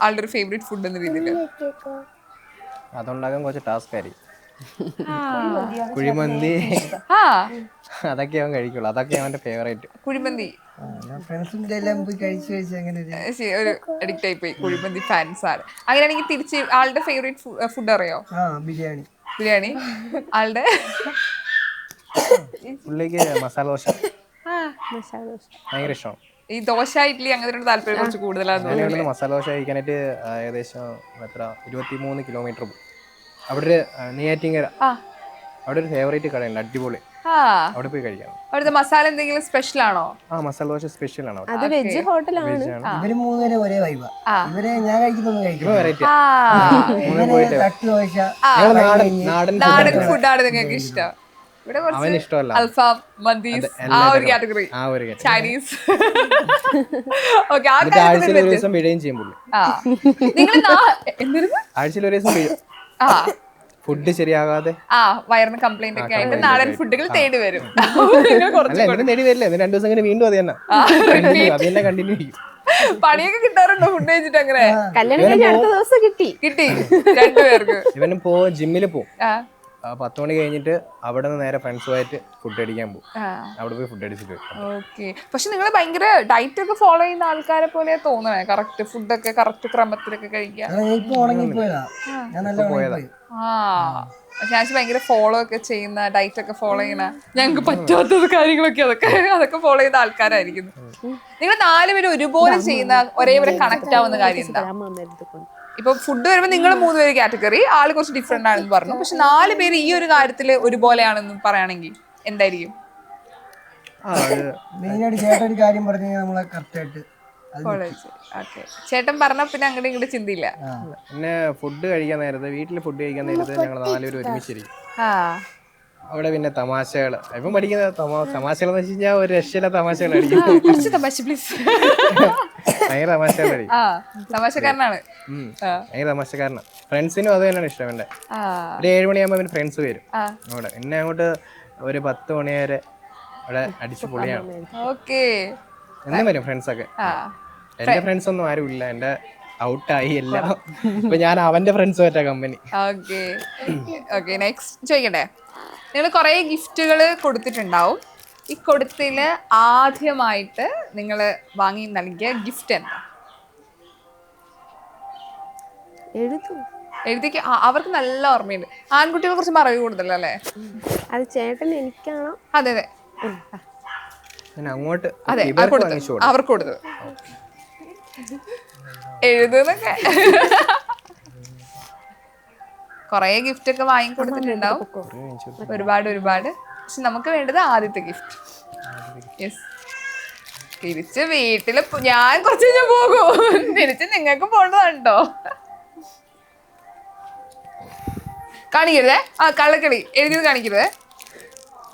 ആളുടെ ഒരു ഫേവറേറ്റ് ഫുഡ് എന്ന രീതിയിൽ അതുണ്ടാക്കാൻ കുറച്ച് ടാസ്ക് ആയിരിക്കും. കുഴിമന്തി അതൊക്കെ അവൻ കഴിക്കുള്ളൂ, അതൊക്കെ അവന്റെ ഫേവറേറ്റ്. കുഴിമന്തി ഫ്രണ്ട്സിന്റെ എല്ലാം പോയി കഴിച്ചു കഴിച്ച് അങ്ങനെ ഒരു അഡിക്റ്റ് ആയി പോയി, കുഴിമന്തി ഫാൻസ് ആണ്. അങ്ങനെയാണെങ്കിൽ തിരിച്ച് ആളുടെ ഫേവറേറ്റ് ഫുഡ് അറിയോ? ബിരിയാണി. ബിരിയാണി. ആളുടെ പുള്ളിക്ക് മസാല ദോശ ഭയങ്കര ഇഷ്ടമാണ്. ഈ ദോശ, ഇഡ്ഡലി അങ്ങനത്തെ താല്പര്യം കുറച്ച് കൂടുതലാണ്. മസാല ദോശ കഴിക്കാനായിട്ട് ഏകദേശം 23 കിലോമീറ്റർ പോകും. അവിടെ ഒരു നെയ്യാറ്റിങ്കര, അവിടെ ഒരു ഫേവറേറ്റ് കടയുണ്ട്, അടിപൊളി. അവിടെ പോയി കഴിക്കാം. അവിടുത്തെ മസാല എന്തെങ്കിലും സ്പെഷ്യൽ ആണോ? മസാല ദോശ സ്പെഷ്യൽ ആണ്. അത് വെജ് ഹോട്ടലാണ്. ഇവര് മൂന്നുപേരും ഒരേ വൈബാ. ഇവരെ ഞാൻ കഴിക്കുന്നൊന്നും കഴിക്കും. തട്ട് ദോശ, നാടൻ ഫുഡാണ് നിങ്ങൾക്ക് ഇഷ്ടം. ഇവിടെ അവന് ഇഷ്ടമല്ല അൽഫാം, മന്തീസ്, ആ ഒരു കാറ്റഗറി, ചൈനീസ്. ഓക്കെ, ആ ആഴ്ചയിൽ ഒരു ദിവസം വീഴുകയും ചെയ്യും പുള്ളി. ആഴ്ചയിൽ ഒരു ദിവസം വീഴും, ഫുഡ് ശരിയാകാതെ. വയറിന് കംപ്ലൈന്റ് ഒക്കെ ആയിട്ട് നാടൻ ഫുഡുകൾ തേടി വരും. അല്ല, എന്തിനും നേടി വരില്ല, 2 ദിവസം ഇങ്ങനെ വീണ്ടും അത് തന്നെ അത് തന്നെ കണ്ടിന്യൂ ചെയ്യും. പണിയൊക്കെ കിട്ടാറുണ്ടോ ഫുഡ് കഴിച്ചിട്ട്? അങ്ങനെ കല്യാണം കഴിഞ്ഞ അടുത്ത ദിവസം കിട്ടി 2 പേർക്ക്. ഇവനും ജിമ്മിൽ പോവും. 10 മണി കഴിഞ്ഞിട്ട് അവിടെ നിന്ന് നേരെ ഫ്രണ്ട്സുമായിട്ട് ഫുഡ് അടിക്കാൻ പോകും. അവിടെ പോയി ഫുഡ് അടിച്ചിട്ട് വരും. ഓക്കെ, പക്ഷെ നിങ്ങൾ ഭയങ്കര ഡയറ്റ് ഒക്കെ ഫോളോ ചെയ്യുന്ന ആൾക്കാരെ പോലെ തോന്നണേ. കറക്റ്റ് ഫുഡൊക്കെ കറക്റ്റ് ക്രമത്തിലൊക്കെ കഴിക്കുക. ഞാൻ ഭയങ്കര ഫോളോ ഒക്കെ ചെയ്യുന്ന, ഡയറ്റ് ഒക്കെ ഫോളോ ചെയ്യുന്ന, ഞങ്ങൾക്ക് പറ്റാത്തത് കാര്യങ്ങളൊക്കെ അതൊക്കെ ഫോളോ ചെയ്യുന്ന ആൾക്കാരായിരിക്കുന്നു. നിങ്ങൾ 4 പേരും ഒരുപോലെ ചെയ്യുന്ന, ഒരേപോലെ കണക്ട് ആവുന്ന കാര്യം എന്താ? ഇപ്പൊ ഫുഡ് വരുമ്പോ നിങ്ങൾ 3 പേര് കാറ്റഗറി, ആള് കുറച്ച് ഡിഫറെന്റ് ആണെന്ന് പറഞ്ഞു. പക്ഷെ 4 പേര് ഈ ഒരു കാര്യത്തില് ഒരുപോലെയാണെന്ന് പറയുകയാണെങ്കിൽ എന്തായിരിക്കും? മെയിനായിട്ട് ചേട്ടൻ ഒരു കാര്യം പറഞ്ഞു കഴിഞ്ഞാൽ നമ്മളെ കറക്റ്റ് ആയിട്ട് ചേട്ടൻ പറഞ്ഞ പിന്നെ അങ്ങോട്ട് ഇങ്ങോട്ട് ചിന്തയില്ല. പിന്നെ ഫുഡ് കഴിക്കാൻ നേരത്തെ, വീട്ടില് ഫുഡ് കഴിക്കാൻ നേരത്തെ ഞങ്ങൾ 4 പേര് ഒരുമിച്ചിരിക്കും. അവിടെ പിന്നെ തമാശകള്, ഇപ്പം പഠിക്കുന്ന തമാശകൾ എന്ന് വെച്ച് കഴിഞ്ഞാൽ ഒരു രക്ഷയില്ല തമാശകൾ അടിക്കും. ഭയങ്കര തമാശകളടിക്കും. തമാശക്കാരനാണ്, ഭയങ്കര തമാശക്കാരനാണ്. ഫ്രണ്ട്സിനും അത് തന്നെയാണ് ഇഷ്ടം. എൻ്റെ ഒരു 7 മണിയാകുമ്പോൾ പിന്നെ ഫ്രണ്ട്സ് വരും അവിടെ. പിന്നെ അങ്ങോട്ട് ഒരു 10 മണി വരെ അവിടെ അടിച്ചു പൊളിയാണ്. ഓക്കെ. എന്നും വരും ഫ്രണ്ട്സൊക്കെ. എന്റെ ഫ്രണ്ട്സ് ഒന്നും ആരും ഇല്ല, എന്റെ ഔട്ടായി എല്ലാം. ഇപ്പൊ ഞാൻ അവന്റെ ഫ്രണ്ട്സുമായിട്ടാ കമ്പനി. ഓക്കെ ഓക്കെ, നെക്സ്റ്റ് ചോദിക്കട്ടെ. നിങ്ങൾ കുറേ ഗിഫ്റ്റുകൾ കൊടുത്തിട്ടുണ്ടാവും. ഈ കൊടുത്തതിൽ ആദ്യമായിട്ട് നിങ്ങൾ വാങ്ങി നൽകിയ ഗിഫ്റ്റ് എന്താ? എഴുതിക്ക് അവർക്ക് നല്ല ഓർമ്മയുണ്ട്. ആൺകുട്ടികളെ കുറിച്ച് മറവി കൂടുതലല്ലേ? അത് ചേട്ടൻ എനിക്കാണോ? അതെ അതെ അങ്ങോട്ട് അതെ, അവർക്ക് കൊടുത്തത് എഴുതുന്നൊക്കെ. കൊറേ ഗിഫ്റ്റ് ഒക്കെ വാങ്ങി കൊടുത്തിട്ടുണ്ടാവും, ഒരുപാട്. പക്ഷെ നമുക്ക് വേണ്ടത് ആദ്യത്തെ ഗിഫ്റ്റ്. യെസ്. തിരിച്ച് വീട്ടില് ഞാൻ കുറച്ച് കഴിഞ്ഞാൽ പോകും, തിരിച്ച് നിങ്ങൾക്ക് പോകേണ്ടതാണ്ടോ? കാണിക്കരുതേ, കള്ളക്കളി എഴുതിയത് കാണിക്കരുതേ.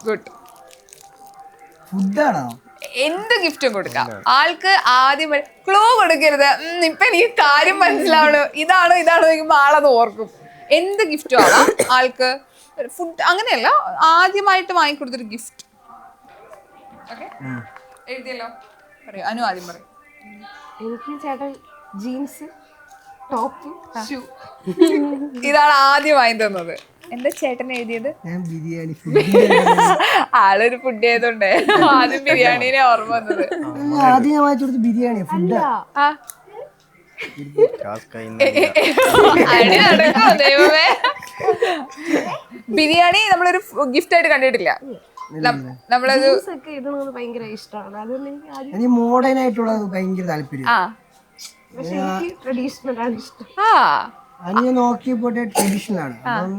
ഗുഡ്. ഫുഡാണോ? എന്ത് ഗിഫ്റ്റും കൊടുക്കാം. ആൾക്ക് ആദ്യം ക്ലൂ കൊടുക്കരുത്. ഇപ്പൊ എനിക്ക് കാര്യം മനസ്സിലാവണു, ഇതാണോ ചോദിക്കുമ്പോ ആളത് ഓർക്കും. എന്ത് ഗിഫ്റ്റും ആവാം ആൾക്ക്. ഫുഡ് അങ്ങനെയല്ല, ആദ്യമായിട്ട് വാങ്ങിക്കൊടുത്തൊരു ഗിഫ്റ്റ്. ഓക്കെ, എഴുതിയല്ലോ. പറയൂ, അനു ആദ്യം പറയും. എനിക്ക് ചേട്ടൻ ജീൻസ്, ടോപ്പ്, ഷൂ, ഇതാണ് ആദ്യം വാങ്ങി തന്നത്. എന്താ ചേട്ടൻ എഴുതിയത്? ഞാൻ ബിരിയാണി. ആളൊരു ഫുഡ് ആയതുകൊണ്ടേ ആദ്യം ബിരിയാണിനെ ഓർമ്മ വന്നത്. ആദ്യം ഞാൻ വാങ്ങിച്ചു കൊടുത്ത ബിരിയാണി ഫുഡാ. അടി നടക്കോ ദൈവമേ. ബിരിയാണി നമ്മളൊരു ഗിഫ്റ്റ് ആയിട്ട് കണ്ടിട്ടില്ല. നമ്മളത് ഒക്കെ ഇടുന്നത് ഭയങ്കര ഇഷ്ടമാണ്. അതുകൊണ്ട് എനിക്ക് ആദ്യം എനിക്ക് മോഡേൺ ആയിട്ടുള്ളത് ഭയങ്കര താല്പര്യം. പക്ഷെ എനിക്ക് ട്രഡീഷണൽ ആണ് ഇഷ്ടം. അത് ഞാൻ നോക്കിയപ്പോൾ ട്രഡീഷണൽ ആണ്. അപ്പം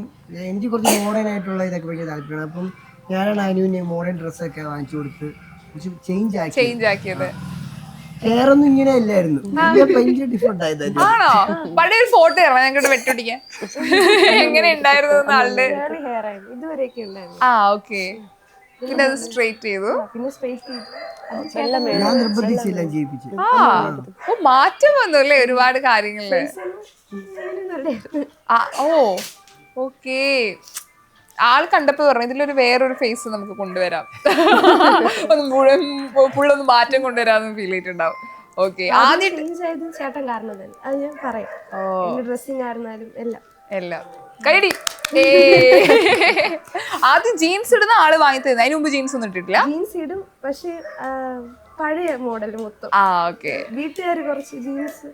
എനിക്ക് കുറച്ച് മോഡേൺ ആയിട്ടുള്ള ഇതൊക്കെ ഭയങ്കര താല്പര്യമാണ്. അപ്പം ഞാനാണ് അനുവിന് മോഡേൺ ഡ്രസ്സൊക്കെ വാങ്ങിച്ചു കൊടുത്ത് ചേഞ്ച് ആക്കിയത്. ഹെയറൊന്നും ഇങ്ങനെ അല്ലായിരുന്നു, ഭയങ്കര ഡിഫറെന്റ് ആയത്. ആണോ? പഴയ ഒരു ഫോട്ടോ തരണം ഞങ്ങൾക്ക് വെട്ടിപ്പിടിക്കാൻ. എങ്ങനെ ഉണ്ടായിരുന്നു ആളുടെ ഹെയർ ആയിരുന്നു ഇതുവരെയൊക്കെ ഉണ്ടായിരുന്നു. ഓക്കെ. പിന്നെ അത് സ്ട്രൈറ്റ് ചെയ്തു, പിന്നെ സ്ട്രൈറ്റ് ചെയ്തു. ഞാൻ നിർബന്ധിച്ചില്ല ചെയ്യിപ്പിച്ചു. മാറ്റം വന്നു അല്ലേ ഒരുപാട് കാര്യങ്ങളില്. ഓക്കെ. ആൾ കണ്ടപ്പോ പറഞ്ഞു ഇതിലൊരു വേറൊരു ഫേസ് നമുക്ക് കൊണ്ടുവരാം, ഫുള്ളൊന്ന് മാറ്റം കൊണ്ടുവരാന്ന് ഫീൽ ചെയ്തിട്ടുണ്ടാവും. ഓക്കെ. ആദ്യം ചേട്ടൻ കാരണം തന്നെ അത് ഞാൻ പറയാം. ഡ്രസ്സിങ് ആയിരുന്നാലും എല്ലാം കൈഡി. ആദ്യം ജീൻസ് ഇടുന്ന ആള് വാങ്ങി തരുന്നത്, അതിന് മുമ്പ് ജീൻസ് ഒന്നും ഇട്ടിട്ടില്ല. ജീൻസ് ഇടും, പക്ഷെ പഴയ മോഡൽ മൊത്തം. ഓക്കെ. വീട്ടുകാർ കുറച്ച് ജീൻസ്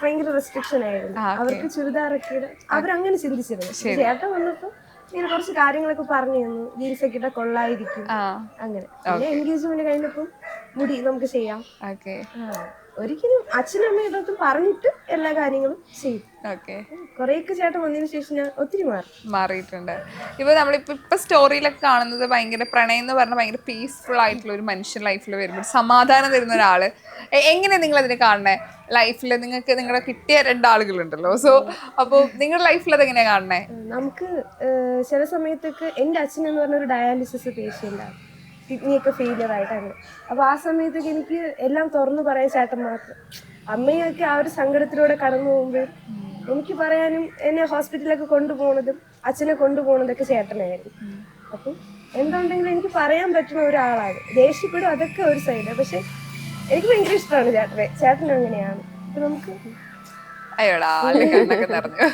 ഭയങ്കര റെസ്ട്രിക്ഷൻ ആയിരുന്നു, അവർക്ക് ചുരിദാറൊക്കെ അവരങ്ങനെ ചിന്തിച്ചിരുന്നു. ചേട്ടൻ വന്നപ്പോ ഇങ്ങനെ കുറച്ച് കാര്യങ്ങളൊക്കെ പറഞ്ഞു തന്നു, ജീൻസ് ഒക്കെ ഇട്ടാ കൊള്ളായിരിക്കും അങ്ങനെ. പിന്നെ എൻഗേജ്മെന്റ് കഴിഞ്ഞപ്പോ മുടി നമുക്ക് ചെയ്യാം. ഒരിക്കലും അച്ഛനും അമ്മയുടെ അടുത്ത് പറഞ്ഞിട്ട് എല്ലാ കാര്യങ്ങളും ചെയ്തു. കൊറേയൊക്കെ ചേട്ടൻ വന്നതിന് ശേഷം ഞാൻ ഒത്തിരി മാറിയിട്ടുണ്ട്. ഇപ്പൊ നമ്മളിപ്പോ സ്റ്റോറിയിലൊക്കെ കാണുന്നത് ഭയങ്കര പ്രണയം എന്ന് പറഞ്ഞാൽ ഭയങ്കര പീസ്ഫുൾ ആയിട്ടുള്ള ഒരു മനുഷ്യൻ ലൈഫിൽ വരുമ്പോൾ സമാധാനം തരുന്ന ഒരാള്. എങ്ങനെ നിങ്ങൾ അതിനെ കാണണേ? ലൈഫിൽ നിങ്ങൾക്ക് നിങ്ങളെ കിട്ടിയ രണ്ടാളുകളുണ്ടല്ലോ, സോ അപ്പൊ നിങ്ങളുടെ ലൈഫിൽ അതെങ്ങനെയാ കാണണേ? നമുക്ക് ചില സമയത്തൊക്കെ എൻ്റെ അച്ഛൻ എന്ന് പറഞ്ഞ ഒരു ഡയാലിസിസ് പേഷ്യൻ്റ് ആണ്, കിഡ്നിയൊക്കെ ഫെയിലിയർ ആയിട്ടാണ്. അപ്പോൾ ആ സമയത്തൊക്കെ എനിക്ക് എല്ലാം തുറന്നു പറയാൻ ചേട്ടൻ മാത്രം. അമ്മയൊക്കെ ആ ഒരു സങ്കടത്തിലൂടെ കടന്നു പോകുമ്പോൾ എനിക്ക് പറയാനും എന്നെ ഹോസ്പിറ്റലിലൊക്കെ കൊണ്ടുപോകുന്നതും അച്ഛനെ കൊണ്ടുപോകുന്നതൊക്കെ ചേട്ടനായിരുന്നു. അപ്പം എന്തുണ്ടെങ്കിലും എനിക്ക് പറയാൻ പറ്റുന്ന ഒരാളാണ്. ദേഷ്യപ്പെടും, അതൊക്കെ ഒരു സൈഡ്. പക്ഷെ എനിക്ക് ഭയങ്കര ഇഷ്ടമാണ് ചേട്ടനെ. ചേട്ടൻ അങ്ങനെയാണ്. അപ്പൊ നമുക്ക് അയ്യോടാ കണ്ണൊക്കെ നിറഞ്ഞു.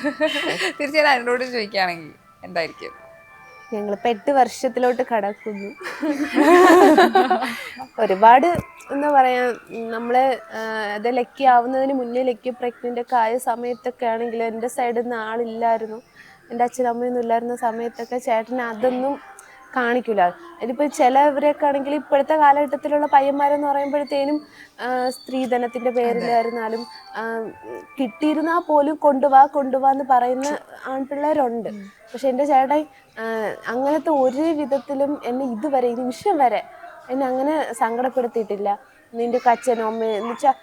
തീർച്ചയായും അതിനോട് ചോദിക്കുകയാണെങ്കിൽ എന്തായിരിക്കും? ഞങ്ങളിപ്പോ 8 വർഷത്തിലോട്ട് കടക്കുന്നു. ഒരുപാട് എന്താ പറയാ, നമ്മള് അത് ലക്കി ആവുന്നതിന് മുന്നേ ലക്കി പ്രഗ്നന്റ് ഒക്കെ ആയ സമയത്തൊക്കെ ആണെങ്കിൽ എൻ്റെ സൈഡിൽ നിന്ന് ആളില്ലായിരുന്നു, എൻ്റെ അച്ഛനമ്മയൊന്നും ഇല്ലായിരുന്ന സമയത്തൊക്കെ ചേട്ടന് അതൊന്നും കാണിക്കൂല. ഇതിപ്പോൾ ചിലവരൊക്കെ ആണെങ്കിൽ ഇപ്പോഴത്തെ കാലഘട്ടത്തിലുള്ള പയ്യന്മാരെന്ന് പറയുമ്പോഴത്തേനും സ്ത്രീധനത്തിൻ്റെ പേരിലായിരുന്നാലും കിട്ടിയിരുന്നാൽ പോലും കൊണ്ടുപോവാന്ന് പറയുന്ന ആൺപിള്ളേരുണ്ട്. പക്ഷെ എൻ്റെ ചേട്ടൻ അങ്ങനത്തെ ഒരു വിധത്തിലും എന്നെ ഇതുവരെ ഈ നിമിഷം വരെ എന്നെ അങ്ങനെ സങ്കടപ്പെടുത്തിയിട്ടില്ല. നിന്റെ അച്ഛനും അമ്മയും എന്ന് വെച്ചാൽ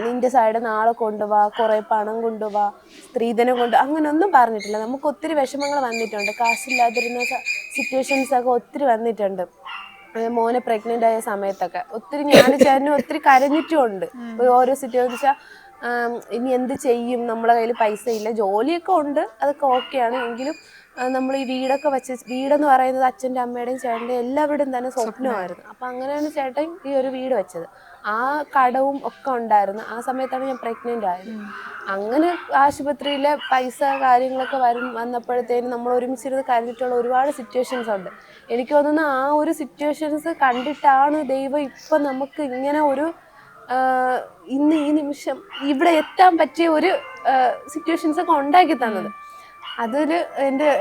നിന്റെ സൈഡിൽ നാളെ കൊണ്ടുപോവാ, കുറേ പണം കൊണ്ടുപോവാ, സ്ത്രീധനം അങ്ങനെ ഒന്നും പറഞ്ഞിട്ടില്ല. നമുക്ക് ഒത്തിരി വിഷമങ്ങൾ വന്നിട്ടുണ്ട്, കാശില്ലാതിരുന്ന സിറ്റുവേഷൻസൊക്കെ ഒത്തിരി വന്നിട്ടുണ്ട്. മോനെ പ്രഗ്നൻ്റ് ആയ സമയത്തൊക്കെ ഒത്തിരി ഞാൻ ചേട്ടനും ഒത്തിരി കരഞ്ഞിട്ടുമുണ്ട്. ഓരോ സിറ്റുവേഷൻ വെച്ചാൽ ഇനി എന്ത് ചെയ്യും, നമ്മളെ കയ്യിൽ പൈസ ഇല്ല, ജോലിയൊക്കെ ഉണ്ട്, അതൊക്കെ ഓക്കെയാണ്, എങ്കിലും നമ്മൾ ഈ വീടൊക്കെ വെച്ച്, വീടെന്ന് പറയുന്നത് അച്ഛൻ്റെ അമ്മയുടെയും ചേട്ടൻ്റെയും എല്ലാവരുടെയും തന്നെ സ്വപ്നമായിരുന്നു. അപ്പം അങ്ങനെയാണ് ചേട്ടൻ ഈ ഒരു വീട് വെച്ചത്. ആ കടവും ഒക്കെ ഉണ്ടായിരുന്നു. ആ സമയത്താണ് ഞാൻ പ്രഗ്നൻ്റ് ആയത്. അങ്ങനെ ആശുപത്രിയിലെ പൈസ കാര്യങ്ങളൊക്കെ വന്നപ്പോഴത്തേനും നമ്മൾ ഒരുമിച്ചിരുന്ന് കരുതിയിട്ടുള്ള ഒരുപാട് സിറ്റുവേഷൻസ് ഉണ്ട്. എനിക്ക് തോന്നുന്നു ആ ഒരു സിറ്റുവേഷൻസ് കണ്ടിട്ടാണ് ദൈവം ഇപ്പം നമുക്ക് ഇങ്ങനെ ഒരു ഇന്ന് ഈ നിമിഷം ഇവിടെ എത്താൻ പറ്റിയ ഒരു സിറ്റുവേഷൻസ് ഒക്കെ ഉണ്ടാക്കി തന്നത്. അതിൽ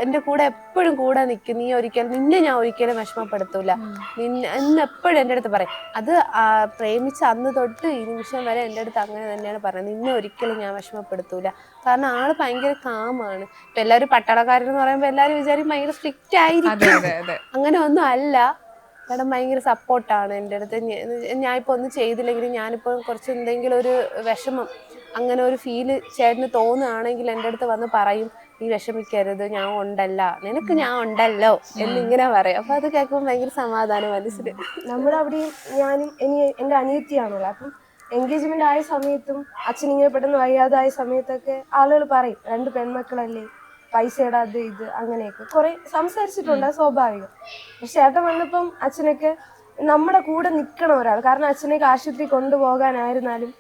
എൻ്റെ കൂടെ എപ്പോഴും കൂടെ നിൽക്കും. നിന്നെ ഞാൻ ഒരിക്കലും വിഷമപ്പെടുത്തൂല, എന്ന് എപ്പോഴും എൻ്റെ അടുത്ത് പറയും. അത് പ്രേമിച്ച അന്ന് തൊട്ട് ഈ നിമിഷം വരെ എൻ്റെ അടുത്ത് അങ്ങനെ തന്നെയാണ് പറയുന്നത്. നിന്നെ ഒരിക്കലും ഞാൻ വിഷമപ്പെടുത്തൂല. കാരണം ആള് ഭയങ്കര കാമാണ്. ഇപ്പം എല്ലാവരും പട്ടാളക്കാരെന്ന് പറയുമ്പോൾ എല്ലാവരും വിചാരിക്കും ഭയങ്കര സ്ട്രിക്റ്റ് ആയിരിക്കും. അങ്ങനെ ഒന്നും അല്ല. കാരണം ഭയങ്കര സപ്പോർട്ടാണ് എൻ്റെ അടുത്ത്. ഞാനിപ്പോൾ ഒന്നും ചെയ്തില്ലെങ്കിലും ഞാനിപ്പോൾ കുറച്ച് എന്തെങ്കിലും ഒരു വിഷമം, അങ്ങനെ ഒരു ഫീല് ചേട്ടന് തോന്നുകയാണെങ്കിൽ എൻ്റെ അടുത്ത് വന്ന് പറയും, നീ വിഷമിക്കരുത്, ഞാൻ ഉണ്ടല്ല, നിനക്ക് ഞാൻ ഉണ്ടല്ലോ എന്നിങ്ങനെ പറയും. അപ്പം അത് കേൾക്കുമ്പോൾ ഭയങ്കര സമാധാനം മനസ്സിൽ. നമ്മുടെ അവിടെയും ഞാനും എൻ്റെ അനിയത്തിയാണല്ലോ. അപ്പം എൻഗേജ്മെന്റ് ആയ സമയത്തും അച്ഛൻ ഇങ്ങനെ പെട്ടെന്ന് വയ്യാതായ സമയത്തൊക്കെ ആളുകൾ പറയും, 2 പെൺമക്കളല്ലേ, പൈസ ഇടാതെ ഇത് അങ്ങനെയൊക്കെ കുറെ സംസാരിച്ചിട്ടുണ്ട്, സ്വാഭാവികം. പക്ഷെ ചേട്ടൻ വന്നപ്പം അച്ഛനൊക്കെ നമ്മുടെ കൂടെ നിൽക്കണം ഒരാൾ. കാരണം അച്ഛനൊക്കെ ആശുപത്രി കൊണ്ടുപോകാനായിരുന്നാലും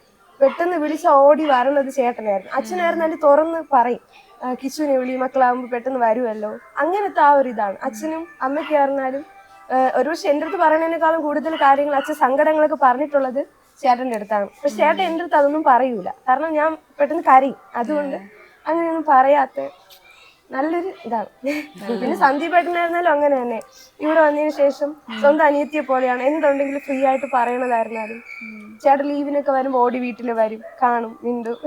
പെട്ടെന്ന് വിളിച്ച ഓടി വരണത് ചേട്ടനായിരുന്നു. അച്ഛനായിരുന്നാലും തുറന്ന് പറയും, കിച്ചുവിനെ വിളി, മക്കളാകുമ്പോൾ പെട്ടെന്ന് വരുമല്ലോ, അങ്ങനത്തെ ആ ഒരു ഇതാണ്. അച്ഛനും അമ്മയ്ക്കായിരുന്നാലും ഒരുപക്ഷെ എൻ്റെ അടുത്ത് പറയുന്നതിനേക്കാളും കൂടുതൽ കാര്യങ്ങൾ അച്ഛൻ സങ്കടങ്ങളൊക്കെ പറഞ്ഞിട്ടുള്ളത് ചേട്ടൻ്റെ അടുത്താണ്. പക്ഷെ ചേട്ടൻ എൻ്റെ അടുത്ത് അതൊന്നും പറയൂല. കാരണം ഞാൻ പെട്ടെന്ന് കരയും. അതുകൊണ്ട് അങ്ങനെയൊന്നും പറയാത്ത നല്ലൊരു ഇതാണ്. പിന്നെ സന്ദീപേട്ടനായിരുന്നാലും അങ്ങനെ തന്നെ. ഇവിടെ വന്നതിന് ശേഷം സ്വന്തം അനിയത്തിയെ പോലെയാണ്. എന്തുണ്ടെങ്കിലും ഫ്രീ ആയിട്ട് പറയണതായിരുന്നാലും ചേട്ടൻ ലീവിനൊക്കെ വരുമ്പോൾ ഓടി വീട്ടിൽ വരും, കാണും, മിണ്ടും,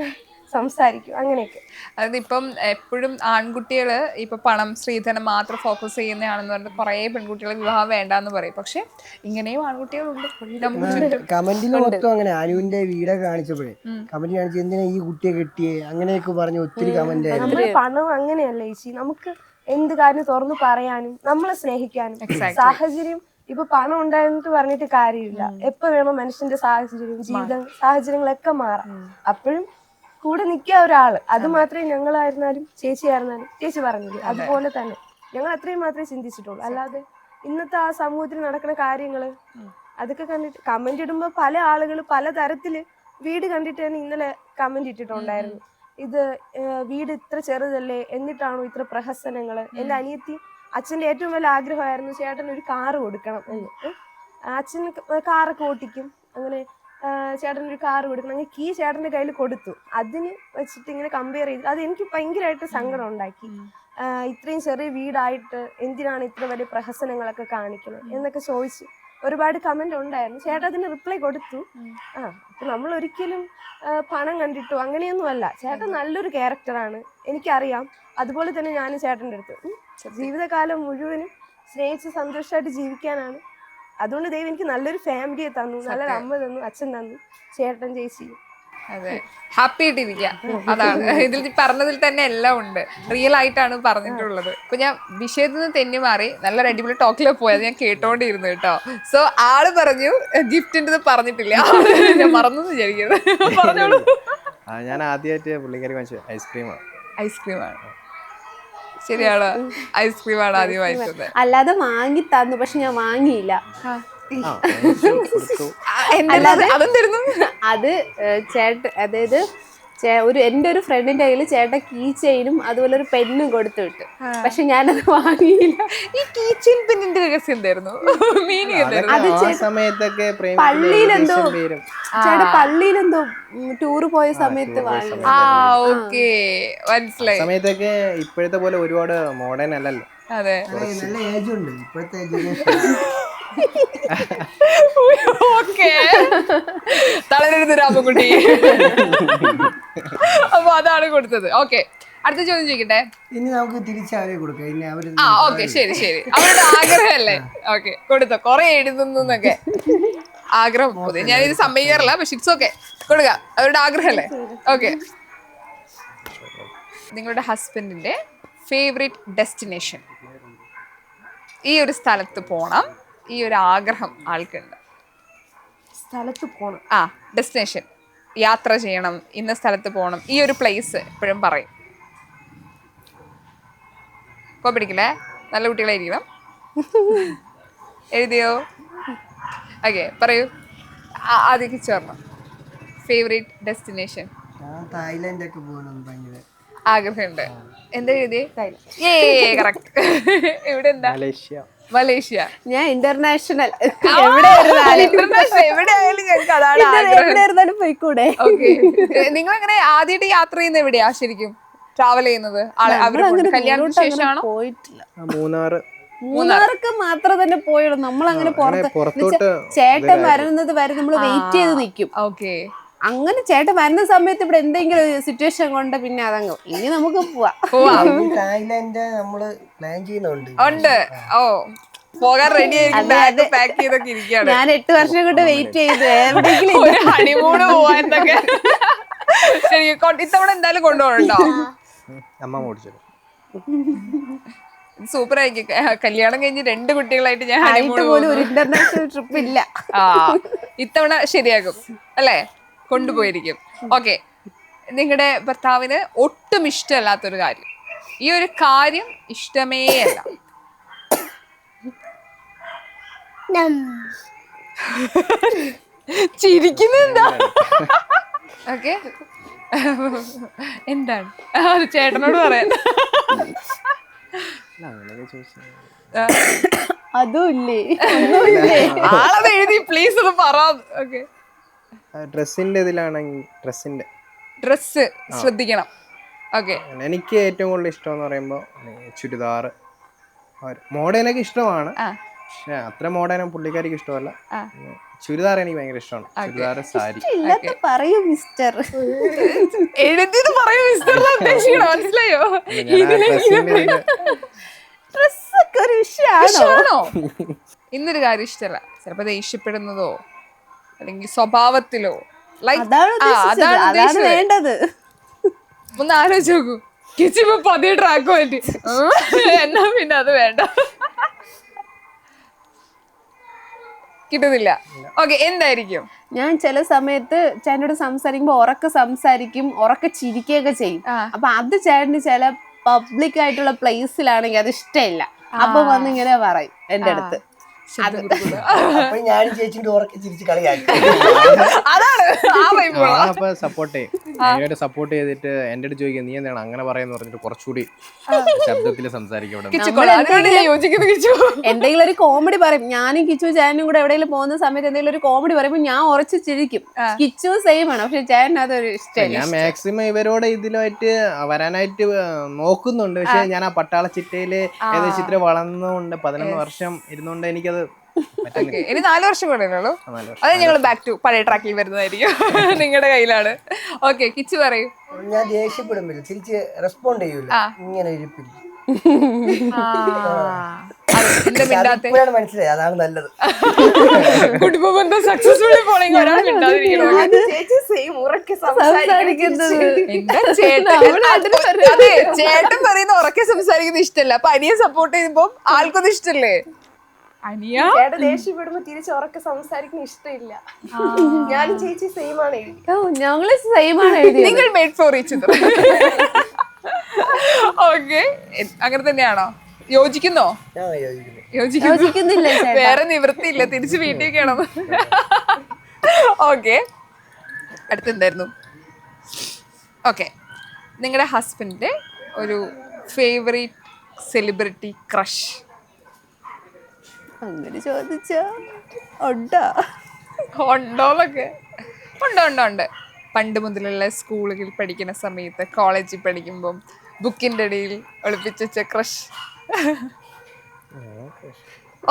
സംസാരിക്കും, അങ്ങനെയൊക്കെ. അതായത് ഇപ്പം എപ്പോഴും ആൺകുട്ടികൾ ഇപ്പൊ പണം, സ്ത്രീധനം മാത്രം ഫോക്കസ് ചെയ്യുന്നതാണെന്ന് പറഞ്ഞിട്ട് കുറേ പെൺകുട്ടികൾ വിവാഹം വേണ്ടാന്ന് പറയും. പക്ഷെ ഇങ്ങനെയും ആൺകുട്ടികളുണ്ട് നമുക്ക് ചുറ്റും. കമന്റിൽ മൊത്തം അങ്ങനെ അനുവിന്റെ വീടൊക്കെ കാണിച്ചപ്പോഴേ കമന്റ് കാണിച്ച് എന്തിനാ ഈ കുട്ടിയെ കെട്ടിയേ അങ്ങനെയൊക്കെ പറഞ്ഞ് ഒത്തിരി കമന്റ് ആയിരുന്നു. നമ്മള് പണം അങ്ങനെയല്ല ചേച്ചി, നമുക്ക് എന്ത് കാര്യം തുറന്നു പറയാനും നമ്മളെ സ്നേഹിക്കാനും സാഹചര്യം. ഇപ്പൊ പണം ഉണ്ടായിട്ട് പറഞ്ഞിട്ട് കാര്യമില്ല. എപ്പോ വേണോ മനുഷ്യന്റെ സാഹചര്യം, ജീവിത സാഹചര്യങ്ങളൊക്കെ മാറാം. അപ്പോഴും കൂടെ നിൽക്കുക ഒരാള്. അത് മാത്രമേ ഞങ്ങളായിരുന്നാലും ചേച്ചിയായിരുന്നാലും ചേച്ചി പറഞ്ഞില്ല അതുപോലെ തന്നെ ഞങ്ങൾ അത്രയും മാത്രമേ ചിന്തിച്ചിട്ടുള്ളൂ. അല്ലാതെ ഇന്നത്തെ ആ സമൂഹത്തിൽ നടക്കുന്ന കാര്യങ്ങള് അതൊക്കെ കണ്ടിട്ട് കമന്റ് ഇടുമ്പോൾ പല ആളുകൾ പല തരത്തില് വീട് കണ്ടിട്ട് തന്നെ ഇന്നലെ കമന്റ് ഇട്ടിട്ടുണ്ടായിരുന്നു. ഇത് വീട് ഇത്ര ചെറുതല്ലേ, എന്നിട്ടാണോ ഇത്ര പ്രഹസനങ്ങള്. എൻ്റെ അനിയത്തി അച്ഛൻ്റെ ഏറ്റവും വലിയ ആഗ്രഹമായിരുന്നു ചേട്ടൻ ഒരു കാറ് കൊടുക്കണം എന്ന്. അച്ഛൻ കാറൊക്കെ ഓട്ടിക്കും, അങ്ങനെ ചേട്ടനൊരു കാറ് കൊടുക്കണം. അങ്ങനെ കീ ചേട്ടൻ്റെ കയ്യിൽ കൊടുത്തു. അതിന് വെച്ചിട്ട് ഇങ്ങനെ കമ്പയർ ചെയ്ത് അത് എനിക്ക് ഭയങ്കരമായിട്ട് സങ്കടം ഉണ്ടാക്കി. ഇത്രയും ചെറിയ വീടായിട്ട് എന്തിനാണ് ഇത്ര വലിയ പ്രഹസനങ്ങളൊക്കെ കാണിക്കുന്നത് എന്നൊക്കെ ചോദിച്ചു ഒരുപാട് കമന്റ് ഉണ്ടായിരുന്നു. ചേട്ടൻ അതിന് റിപ്ലൈ കൊടുത്തു. അപ്പൊ നമ്മൾ ഒരിക്കലും പണം കണ്ടിട്ടോ അങ്ങനെയൊന്നും അല്ല. ചേട്ടൻ നല്ലൊരു ക്യാരക്ടറാണ്, എനിക്കറിയാം. അതുപോലെ തന്നെ ഞാൻ ചേട്ടൻ്റെ അടുത്ത് ജീവിതകാലം മുഴുവനും സ്നേഹിച്ച് സന്തോഷമായിട്ട് ജീവിക്കാനാണ്. അതുകൊണ്ട് ദൈവം എനിക്ക് നല്ലൊരു ഫാമിലിയെ തന്നു, നല്ലൊരു അമ്മ തന്നു, അച്ഛൻ തന്നു, ചേട്ടൻ, ചേച്ചി. അതെ, ഹാപ്പി ആയിട്ടിരിക്കുക. അതാണ് ഇതിൽ പറഞ്ഞതിൽ തന്നെ എല്ലാം ഉണ്ട്. റിയൽ ആയിട്ടാണ് പറഞ്ഞിട്ടുള്ളത്. ഇപ്പൊ ഞാൻ വിഷയത്തിൽ നിന്ന് തെന്നി മാറി നല്ലൊരു അടിപൊളി ടോക്കില് പോയത് ഞാൻ കേട്ടോണ്ടിരുന്നു കേട്ടോ. സോ ആള് പറഞ്ഞു ഗിഫ്റ്റിന്റെ പറഞ്ഞിട്ടില്ല, ഞാൻ മറന്നു വിചാരിക്കുന്നത്. പറഞ്ഞോളൂ. ഞാൻ ആദ്യമായിട്ട് പുള്ളിക്കാരി വാങ്ങിച്ചത് ഐസ്ക്രീമാണ്. ഐസ്ക്രീമാണ്, ശരിയാണ്, ഐസ്ക്രീമാണ് ആദ്യം വാങ്ങിച്ചത്. അല്ലാതെ വാങ്ങി തന്നു, പക്ഷെ ഞാൻ വാങ്ങിയില്ല. അതും തരുന്നു. അത് ചേട്ടൻ, അതായത് എൻ്റെ ഒരു ഫ്രണ്ടിന്റെ കയ്യിൽ ചേട്ടൻ കീ ചെയിനും അതുപോലെ ഒരു പെന്നും കൊടുത്തു വിട്ടു. പക്ഷെ ഞാനത് വാങ്ങിയില്ല. ഈ കീ ചെയിൻ പെന്നിന്റെ രഹസ്യം എന്തായിരുന്നു? പള്ളിയിലെന്തോ ചേട്ടൻ പള്ളിയിലെന്തോ ടൂറ് പോയ സമയത്ത് വാങ്ങി. മനസ്സിലായി. സമയത്തൊക്കെ ഇപ്പോഴത്തെ പോലെ ഒരുപാട് മോഡേൺ അല്ലല്ലോ. അതെ, നല്ല ഏജ് ഉണ്ട് ഇപ്പോഴത്തെ എഡ്യൂക്കേഷൻ. തളരരുത് രാമൻകുട്ടി. അപ്പൊ അതാണ് കൊടുത്തത്. ഓക്കെ, അടുത്ത ചോദ്യം ചോദിക്കട്ടെ. ഇനി നമുക്ക് തിരിച്ചവരെ കൊടുക്കാം. ഇനി അവര് ഓക്കെ, ശരി ശരി, അവരുടെ ആഗ്രഹമല്ലേ. ഓക്കെ, കൊടുത്തോ. കൊറേ എഴുതുന്നൊക്കെ ആഗ്രഹം. ഞാനിത് സമ്മതിക്കാറില്ല, പക്ഷെ ഇറ്റ്സ് ഓക്കെ, കൊടുക്ക. അവരുടെ ആഗ്രഹമല്ലേ. ഓക്കെ, നിങ്ങളുടെ ഹസ്ബൻഡിന്റെ ഫേവറേറ്റ് ഡെസ്റ്റിനേഷൻ, ഈ ഒരു സ്ഥലത്ത് പോണം, ഈ ഒരു ആഗ്രഹം ആൾക്കുണ്ട്. സ്ഥലത്ത് പോണം. ഡെസ്റ്റിനേഷൻ യാത്ര ചെയ്യണം, ഇന്ന സ്ഥലത്ത് പോകണം, ഈ ഒരു പ്ലേസ് എപ്പോഴും പറയും? കോപ്പിടിക്കില്ലേ, നല്ല കുട്ടികളായിരിക്കണം. എഴുതിയോ? ഓക്കെ, പറയൂ. ആദ്യം കിച്ചു പറഞ്ഞു. Favourite destination? ഞാൻ തായ്ലൻഡ് ഒക്കെ പോകണമെന്ന് ഭയങ്കര ആഗ്രഹമുണ്ട്. എന്താ എഴുതിയേ? ഏ കറക്റ്റ്. ഇവിടെ എന്താ? മലേഷ്യ. മലേഷ്യ. ഞാൻ ഇന്റർനാഷണൽ ഇന്റർനാഷണൽ എവിടെയായാലും ഞങ്ങൾക്ക് അതാണ് ആഗ്രഹം. എവിടെയായിരുന്നാലും പോയിക്കൂടെ. ഓക്കെ, നിങ്ങൾ അങ്ങനെ ആദ്യമായിട്ട് യാത്ര ചെയ്യുന്നത് എവിടെയാ ശരിക്കും ട്രാവൽ ചെയ്യുന്നത്? കല്യാണത്തിന് ശേഷമാണോ? പോയിട്ടില്ല. മൂന്നാറ് മൂന്നാർക്ക് മാത്രം തന്നെ പോയുള്ളൂ. നമ്മളങ്ങനെ പുറത്തോട്ട് ചേട്ടൻ വരുന്നത് വരെ നമ്മൾ വെയിറ്റ് ചെയ്ത് നിൽക്കും. ഓക്കെ, അങ്ങനെ ചേട്ടൻ വരുന്ന സമയത്ത് ഇവിടെ എന്തെങ്കിലും സിറ്റുവേഷൻ കൊണ്ട് പിന്നെ അതങ്ങ് ഇനി നമുക്ക് പോവാം. തായ്ലൻഡ് നമ്മള് പ്ലാൻ ചെയ്യുന്നുണ്ട്. ഉണ്ട്. ഓ, പോകാൻ റെഡി ആയിരിക്കും, ബാഗ് പാക്ക് ചെയ്തൊക്കെ ഇരിക്കുകയാണ്. ഞാൻ 8 വർഷം കൊണ്ട് വെയിറ്റ് ചെയ്ത് എവിടെയെങ്കിലും ഒരു ഹണിമൂണ് പോവാന്നൊക്കെ. ശരി, ഇത്തവണ എന്തായാലും കൊണ്ടുപോകണ്ടോ? അമ്മ ഓടിച്ചത് സൂപ്പർ ആയിരിക്കും. കല്യാണം കഴിഞ്ഞ് 2 കുട്ടികളായിട്ട് ഞാൻ ആയിട്ട് പോലും ഒരു ഇന്റർനാഷണൽ ട്രിപ്പ് ഇല്ല. ഇത്തവണ ശരിയാകും അല്ലേ? കൊണ്ടുപോയിരിക്കും. ഓക്കെ, നിങ്ങളുടെ ഭർത്താവിന് ഒട്ടും ഇഷ്ടമല്ലാത്തൊരു കാര്യം, ഈ ഒരു കാര്യം ഇഷ്ടമേ അല്ല. ചിരിക്കുന്നെന്താ? ഓക്കെ, എന്താണ് അത് ചേട്ടനോട് പറയാൻ? അതും ഇല്ലേ? ആളത് എഴുതി പ്ലീസ് ഒന്ന് പറ. ഓക്കെ, ഡ്രസ്സിന്റെ ഇതിലാണെങ്കിൽ ഡ്രസ്സ് ശ്രദ്ധിക്കണം. ഓക്കെ, എനിക്ക് ഏറ്റവും കൂടുതൽ ഇഷ്ടം എന്ന് പറയുമ്പോൾ ചുരിദാർ. മോഡേനൊക്കെ ഇഷ്ടമാണ്, പക്ഷെ അത്ര മോഡേനും പുള്ളിക്കാരിക്ക് ഇഷ്ടമല്ല. ചുരിദാർ എനിക്ക് ഭയങ്കര ഇഷ്ടമാണ്. ചുരിദാർ, സാരി. ഇല്ലാത്ത പറയൂ മിസ്റ്റർ. എഴുതിയത് പറയൂ മിസ്റ്റർ, മനസ്സിലായോ? ഡ്രസ്സൊക്കെ ഒരു വിഷയമാണോ? ഇന്നൊരു കാര്യം ഇഷ്ടമല്ല, ചിലപ്പോ ദേഷ്യപ്പെടുന്നതോ അല്ലെങ്കിൽ സ്വഭാവത്തിലോ, അതാണ് വേണ്ടത്. ഒന്ന് ആലോചിച്ച് നോക്കൂ. കിച്ചിപ്പോ 10 ട്രാക്ക് വേണ്ടി എന്നാ പിന്നെ അത് വേണ്ട, കിട്ടുന്നില്ല. ഓക്കെ, എന്തായിരിക്കും? ഞാൻ ചില സമയത്ത് ചേട്ടനോട് സംസാരിക്കുമ്പോ ഉറക്കെ സംസാരിക്കും, ഉറക്കെ ചിരിക്കുകയൊക്കെ ചെയ്യും. അപ്പൊ അത് ചേട്ടന് ചില പബ്ലിക് ആയിട്ടുള്ള പ്ലേസിലാണെങ്കിൽ അത് ഇഷ്ടമില്ല. അപ്പൊ വന്ന് ഇങ്ങനെ പറയും എന്റെ അടുത്ത്. അപ്പൊ ഞാൻ ചേച്ചിന്റെ ഉറക്കെ ചിരിച്ച് കളിയാക്കും. അപ്പൊ സപ്പോർട്ട് ചെയ്യും. അതിനായിട്ട് സപ്പോർട്ട് ചെയ്തിട്ട് എന്റെ അടുത്ത് ചോദിക്കും, നീ എന്താണ് അങ്ങനെ പറയാന്ന് പറഞ്ഞിട്ട് കുറച്ചുകൂടി ശബ്ദത്തിൽ സംസാരിക്കും. എന്തെങ്കിലും ഒരു കോമഡി പറയും, ഞാനും കിച്ചു ചേട്ടനും കൂടെ എവിടെയെങ്കിലും പോകുന്ന സമയത്ത് എന്തെങ്കിലും ഒരു കോമഡി പറയുമ്പോൾ ഞാൻ ഉറച്ചു ചിരിക്കും. കിച്ചു സെയിം ആണ്, പക്ഷെ ചേട്ടൻ അതൊരു ഇഷ്ടമില്ല. ഞാൻ മാക്സിമം ഇവരോട് ഇതിലായിട്ട് വരാനായിട്ട് നോക്കുന്നുണ്ട്. പക്ഷെ ഞാൻ ആ പട്ടാള ചിട്ടയില് ഏകദേശം ഇത്ര വളർന്നുകൊണ്ട് 11 വർഷം ഇരുന്നുകൊണ്ട് എനിക്കത് ഇനി 4 വർഷം കൂടെ ഉള്ളൂ. അത് ഞങ്ങൾ ബാക്ക് ടു പഴയ ട്രാക്കിൽ വരുന്നതായിരിക്കും. നിങ്ങളുടെ കയ്യിലാണ്. ഓക്കെ, കിച്ചു പറയൂ. ഞാൻ ദേഷ്യപ്പെടുമ്പോൾ തിരിച്ച് റെസ്പോണ്ട് ചെയ്യൂല, ഇങ്ങനെ ഇരിപ്പില്ല. മനസ്സിലായി, അതാണ് നല്ലത്. കുടുംബബന്ധം സക്സസ്ഫുള്ളി പോണെങ്കിൽ ഒരാൾ മിണ്ടാതിരിക്കണം. ചേട്ടൻ പറയുന്ന ഉറക്കെ സംസാരിക്കുന്നത് ഇഷ്ടമല്ല, അപ്പൊ അനിയെ സപ്പോർട്ട് ചെയ്യുമ്പോ ആൾക്കൊന്നും ഇഷ്ടല്ലേ? അനിയ ദേഷ്യപ്പെടുമ്പോ തിരിച്ച് ഉറക്കെ സംസാരിക്കുന്ന ഇഷ്ടമില്ല. ഞാനും ചേച്ചി സെയിം ആണ് എഴുതി. ഞങ്ങള് സെയിം ആണ് എഴുതി. നിങ്ങൾ made for each other. Okay, അങ്ങനെ തന്നെയാണോ? യോജിക്കുന്നോ? യോജിക്കുന്നില്ല. വേറെ നിവൃത്തിയില്ല, തിരിച്ച് വീട്ടിൽ കേണം. ഓക്കെ, അടുത്തെന്തായിരുന്നു? ഓക്കെ, നിങ്ങളുടെ ഹസ്ബൻഡിന്റെ ഒരു ഫേവറേറ്റ് സെലിബ്രിറ്റി ക്രഷ്? അങ്ങനെ ചോദിച്ചാ ഉണ്ടോന്നൊക്കെ? ഉണ്ട്. പണ്ട് മുതലുള്ള സ്കൂളിൽ പഠിക്കുന്ന സമയത്ത്, കോളേജിൽ പഠിക്കുമ്പം ബുക്കിന്റെ ഇടയിൽ ഒളിപ്പിച്ച ക്രഷ്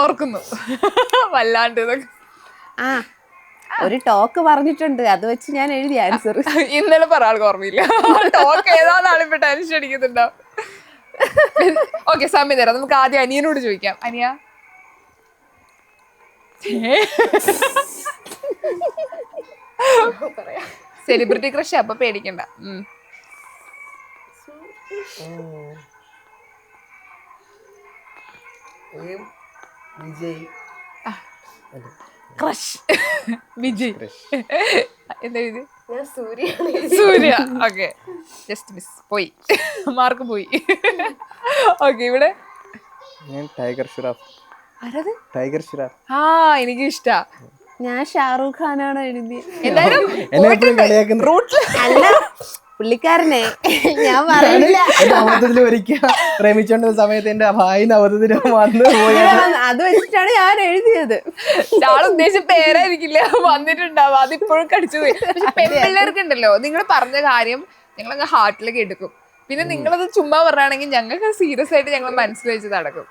ഓർക്കുന്നു? വല്ലാണ്ട് ഒരു ടോക്ക് പറഞ്ഞിട്ടുണ്ട്, അത് വെച്ച് ഞാൻ എഴുതി ആൻസർ. ഇന്നലെ പറ, ആൾക്ക് ഓർമ്മയില്ല ടോക്ക് ഏതാണെന്നാണ് ഇപ്പൊ ടെൻഷൻ അടിക്കുന്നുണ്ടാവും. ഓക്കെ, സമയം തരാം. നമുക്ക് ആദ്യം അനിയനോട് ചോദിക്കാം. അനിയ, സെലിബ്രിറ്റി ക്രഷ് അപ്പൊ പേടിക്കണ്ട. വിജയ്. ക്രഷ് വിജയ് എന്താ ഇത്? ഞാൻ സൂര്യ. സൂര്യ. ഓക്കെ, ജസ്റ്റ് മിസ്, പോയി, മാർക്ക് പോയി. ഓക്കെ, ഇവിടെ ഞാൻ ടൈഗർ ഷിറാഫ്. ആരത്? ടൈഗർ ഷിറാഫ്. ആ, എനിക്ക് ഇഷ്ടാ. ഞാൻ ഷാറൂഖ് ഖാനാണ് എഴുതിയത്. എന്തായാലും എന്നെ എപ്പോഴും കളിയാക്കുന്നത്. റൂട്ടിൽ അല്ല പുള്ളിക്കാരനെ ഞാൻ പറയില്ല. എന്റെ അബദ്ധത്തിൽ ഒരിക്കൽ പ്രേമിച്ചോണ്ടിരുന്ന സമയത്ത് എന്റെ ഭായിന്ന് അബദ്ധത്തിൽ വന്ന് പോയി. അത് വെച്ചിട്ടാണ് ഞാൻ എഴുതിയത്. ആൾ ഉദ്ദേശിച്ച പേരായിരിക്കില്ല വന്നിട്ടുണ്ടാവും, അതിപ്പോഴും കടിച്ചു പോയി. പക്ഷെ പെൺപിള്ളേർക്ക് ഉണ്ടല്ലോ, നിങ്ങൾ പറഞ്ഞ കാര്യം ഞങ്ങളങ്ങ് ഹാർട്ടിലേക്ക് എടുക്കും. പിന്നെ നിങ്ങളത് ചുമ്മാ പറയുകയാണെങ്കിൽ ഞങ്ങൾക്ക് സീരിയസ് ആയിട്ട് ഞങ്ങൾ മനസ്സിൽ വെച്ച് നടക്കും.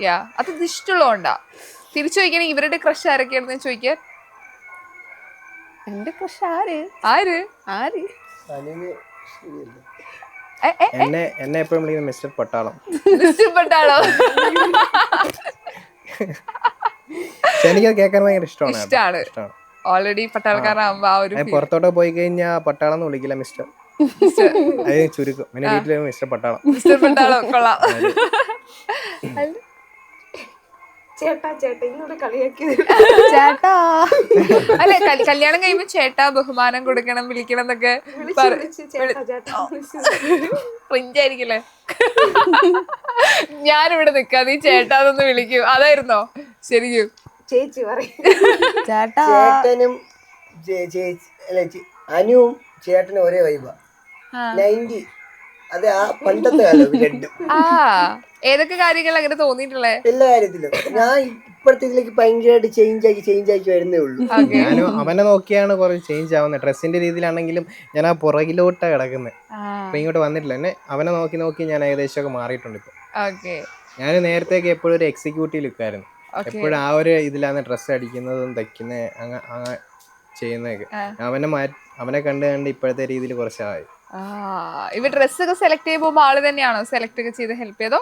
യാ, അത് ഇഷ്ടമുള്ളതുകൊണ്ടാ. തിരിച്ചു ചോദിക്കണെങ്കിൽ ഇവരുടെ ക്രഷ് ആരൊക്കെയാണെന്ന് ചോദിക്കാൻ. എന്റെ ക്രഷ് ആര് ആര് ആര് അനുവിന് ശരിയല്ല. എന്നെ എപ്പോഴും വിളിക്കുന്നത് മിസ്റ്റർ പട്ടാളം. ഇഷ്ടപ്പെട്ടാളോ? പക്ഷെ എനിക്കത് കേൾക്കാൻ ഭയങ്കര ഇഷ്ടമാണ്. ഇഷ്ടമാണ്. ഓൾറെഡി പട്ടാളക്കാരാകുമ്പോ ആ ഒരു പുറത്തോട്ട് പോയി കഴിഞ്ഞാൽ പട്ടാളം എന്ന് വിളിക്കില്ല, മിസ്റ്റർ. അത് ചുരുക്കം. പിന്നെ വീട്ടിൽ മിസ്റ്റർ പട്ടാളം. ഇഷ്ടപ്പെട്ടാളോ? കൊള്ളാം. ചേട്ടാ ഇന്നോട് കളിയാക്കി. ചേട്ടാ. അല്ലെ, കല്യാണം കഴിയുമ്പോ ചേട്ടാ ബഹുമാനം കൊടുക്കണം, വിളിക്കണം എന്നൊക്കെ ക്രിഞ്ചായിരിക്കില്ലേ? ഞാനിവിടെ നിക്കാ, നീ ചേട്ടാന്നൊന്ന് വിളിക്കൂ, അതായിരുന്നോ ശരിക്കും? ചേച്ചി പറയും. ചേട്ടാ. ചേട്ടനും അനുവും ചേട്ടനും ഒരേ വൈബാ. 90 അത് ആ പണ്ടത്തെ കാലം രണ്ടും. ആ, ഏതൊക്കെ കാര്യങ്ങൾ അങ്ങനെ തോന്നിയിട്ടുള്ളേ? എല്ലാ കാര്യത്തിലും. ഞാൻ ഇപ്പോഴത്തെ ഇതിലേക്ക് ഭയങ്കരമായിട്ട് ചേഞ്ച് ആക്കി വരുന്നേ ഉള്ളൂ. ഞാനും അവനെ നോക്കിയാണ് കുറച്ച് ചേഞ്ച് ആവുന്നത്. ഡ്രസ്സിന്റെ രീതിയിലാണെങ്കിലും ഞാൻ ആ പുറകിലോട്ടാ കിടക്കുന്നത്. അപ്പൊ ഇങ്ങോട്ട് വന്നിട്ടില്ല. എന്നെ അവനെ നോക്കി ഞാൻ ഏകദേശമൊക്കെ മാറിയിട്ടുണ്ട് ഇപ്പൊ. ഞാൻ നേരത്തേക്ക് എപ്പോഴും ഒരു എക്സിക്യൂട്ടീവ് ലുക്കായിരുന്നു. എപ്പോഴും ആ ഒരു ഇതിലാണ് ഡ്രസ്സ് അടിക്കുന്നതും തയ്ക്കുന്നത് അങ്ങനെ ചെയ്യുന്നതൊക്കെ. അവനെ കണ്ട് ഇപ്പോഴത്തെ രീതിയിൽ കുറച്ചായി. ഇവ ഡ്രസ്സൊക്കെ സെലക്ട് ചെയ്യുമ്പോ ആള് തന്നെയാണോ സെലക്ട് ഒക്കെ ചെയ്ത് ഹെൽപ്പ് ചെയ്തോ?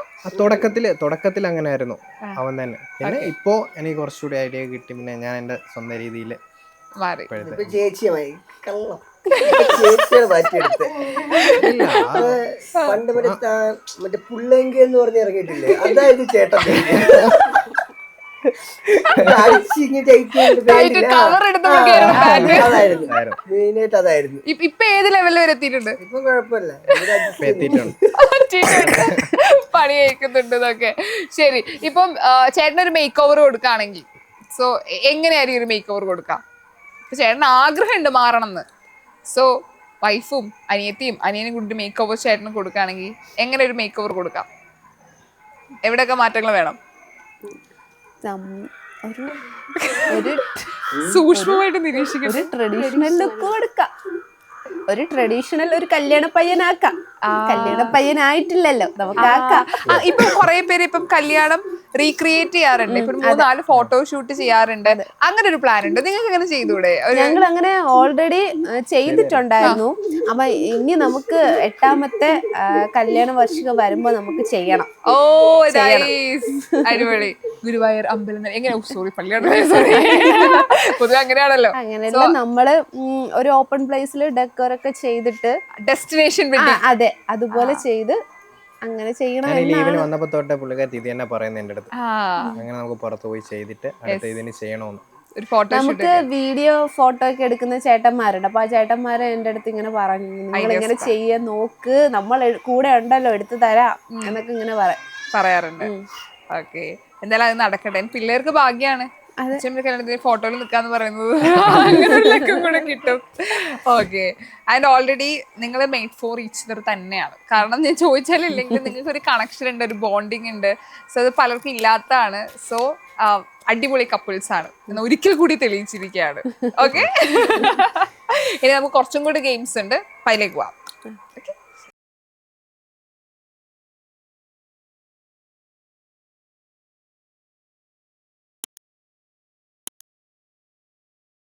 തുടക്കത്തിൽ അങ്ങനെ ആയിരുന്നു അവൻ തന്നെ. പിന്നെ ഇപ്പോ എനിക്ക് കുറച്ചുകൂടി ഐഡിയ കിട്ടി. പിന്നെ ഞാൻ എന്റെ സ്വന്തം രീതിയിൽ മാറി. ചേച്ചിയുമായി കള്ളം ചേച്ചിയാണ് മാറ്റിയെടുത്ത്. പണ്ട് മറ്റേ പുള്ളെങ്കി എന്ന് പറഞ്ഞ് ഇറങ്ങിയിട്ടില്ലേ, അതായത് ചേട്ടൻ അതായിരുന്നു. ഇപ്പൊ ഏത് ലെവലിൽ വരെ എത്തിയിട്ടുണ്ട്? ഇപ്പൊ കുഴപ്പമില്ല, പണി കഴിക്കുന്നുണ്ടെന്നൊക്കെ. ശരി, ഇപ്പം ചേട്ടനൊരു മേക്ക് ഓവർ കൊടുക്കുകയാണെങ്കിൽ സോ എങ്ങനെയായിരിക്കും ഒരു മേക്ക് ഓവർ കൊടുക്കാം? ഇപ്പൊ ചേട്ടന് ആഗ്രഹമുണ്ട് മാറണം എന്ന്. സോ വൈഫും അനിയനും കൂടി മേക്ക് ഓവർ ചേട്ടന് കൊടുക്കുകയാണെങ്കിൽ എങ്ങനെ ഒരു മേക്ക് ഓവർ കൊടുക്കാം? എവിടെയൊക്കെ മാറ്റങ്ങൾ വേണം? സൂക്ഷ്മമായിട്ട് നിരീക്ഷിക്കും. ട്രഡീഷണൽ ലുക്ക് കൊടുക്കാം. ഒരു ട്രഡീഷണൽ ഒരു കല്യാണ പയ്യനാക്കാം. കല്യാണ പയ്യനായിട്ടില്ലല്ലോ, നമുക്ക് ആക്കാം. ഇപ്പൊ കുറെ പേര് ഇപ്പം കല്യാണം റീക്രിയേറ്റ് ചെയ്യാറുണ്ട്. ഇപ്പൊ 3-4 ഫോട്ടോ ഷൂട്ട് ചെയ്യാറുണ്ട്. അങ്ങനെ ഒരു പ്ലാൻ ഉണ്ട്. നിങ്ങൾക്ക് അങ്ങനെ ചെയ്തൂടെ? ഞങ്ങൾ അങ്ങനെ ഓൾറെഡി ചെയ്തിട്ടുണ്ടായിരുന്നു. അപ്പൊ ഇനി നമുക്ക് 8ാമത്തെ കല്യാണ വർഷം വരുമ്പോ നമുക്ക് ചെയ്യണം. ഓ അടിപൊളി. ഗുരുവായൂർ അമ്പലം എങ്ങനെ? സോറി, പള്ളിയാണ്. പൊതുവെ അങ്ങനെയാണല്ലോ. അങ്ങനെയല്ല, നമ്മള് ഒരു ഓപ്പൺ പ്ലേസിൽ ഡെക്കോറൊക്കെ ചെയ്തിട്ട് ഡെസ്റ്റിനേഷൻ. അതെ, അതുപോലെ ചെയ്ത് അങ്ങനെ ചെയ്യണം. ലീവിന് വന്നപ്പോ തൊട്ട് പുള്ളിക്കാരി ഇത് തന്നെ പറയുന്നത് എന്റെ അടുത്ത്. അങ്ങനെ നമുക്ക് പുറത്ത് പോയി ചെയ്തിട്ട് അടുത്ത ഇതിന് ചെയ്യണമെന്ന്. നമുക്ക് വീഡിയോ ഫോട്ടോ ഒക്കെ എടുക്കുന്ന ചേട്ടന്മാരുണ്ട്. അപ്പൊ ആ ചേട്ടന്മാരെ എന്റെ അടുത്ത് ഇങ്ങനെ പറഞ്ഞു, നിങ്ങൾ ഇങ്ങനെ ചെയ്യാൻ നോക്ക്, നമ്മൾ കൂടെ ഉണ്ടല്ലോ, എടുത്തു തരാം എന്നൊക്കെ ഇങ്ങനെ പറയാറുണ്ട്. ഓക്കെ, എന്തായാലും അത് നടക്കട്ടെ. പിള്ളേർക്ക് ഭാഗ്യാണ് ഫോട്ടോയിൽ നിൽക്കാന്ന് പറയുന്നത്. അങ്ങനെ ഒരു ലക്കം കൂടെ കിട്ടും. ഓക്കെ, ആൻഡ് ഓൾറെഡി നിങ്ങൾ മെയ്ഡ് ഫോർ ഈച്ച് അതർ തന്നെയാണ്. കാരണം ഞാൻ ചോദിച്ചാലില്ലെങ്കിൽ നിങ്ങൾക്ക് ഒരു കണക്ഷൻ ഉണ്ട്, ഒരു ബോണ്ടിങ് ഉണ്ട്. സോ അത് പലർക്കും ഇല്ലാത്തതാണ്. സോ അടിപൊളി കപ്പിൾസ് ആണ് എന്ന് ഒരിക്കൽ കൂടി തെളിയിച്ചിരിക്കുകയാണ്. ഓക്കെ, ഇനി നമുക്ക് കുറച്ചും കൂടി ഗെയിംസ് ഉണ്ട്, അതിലേക്ക് പോവാം. ഓക്കെ.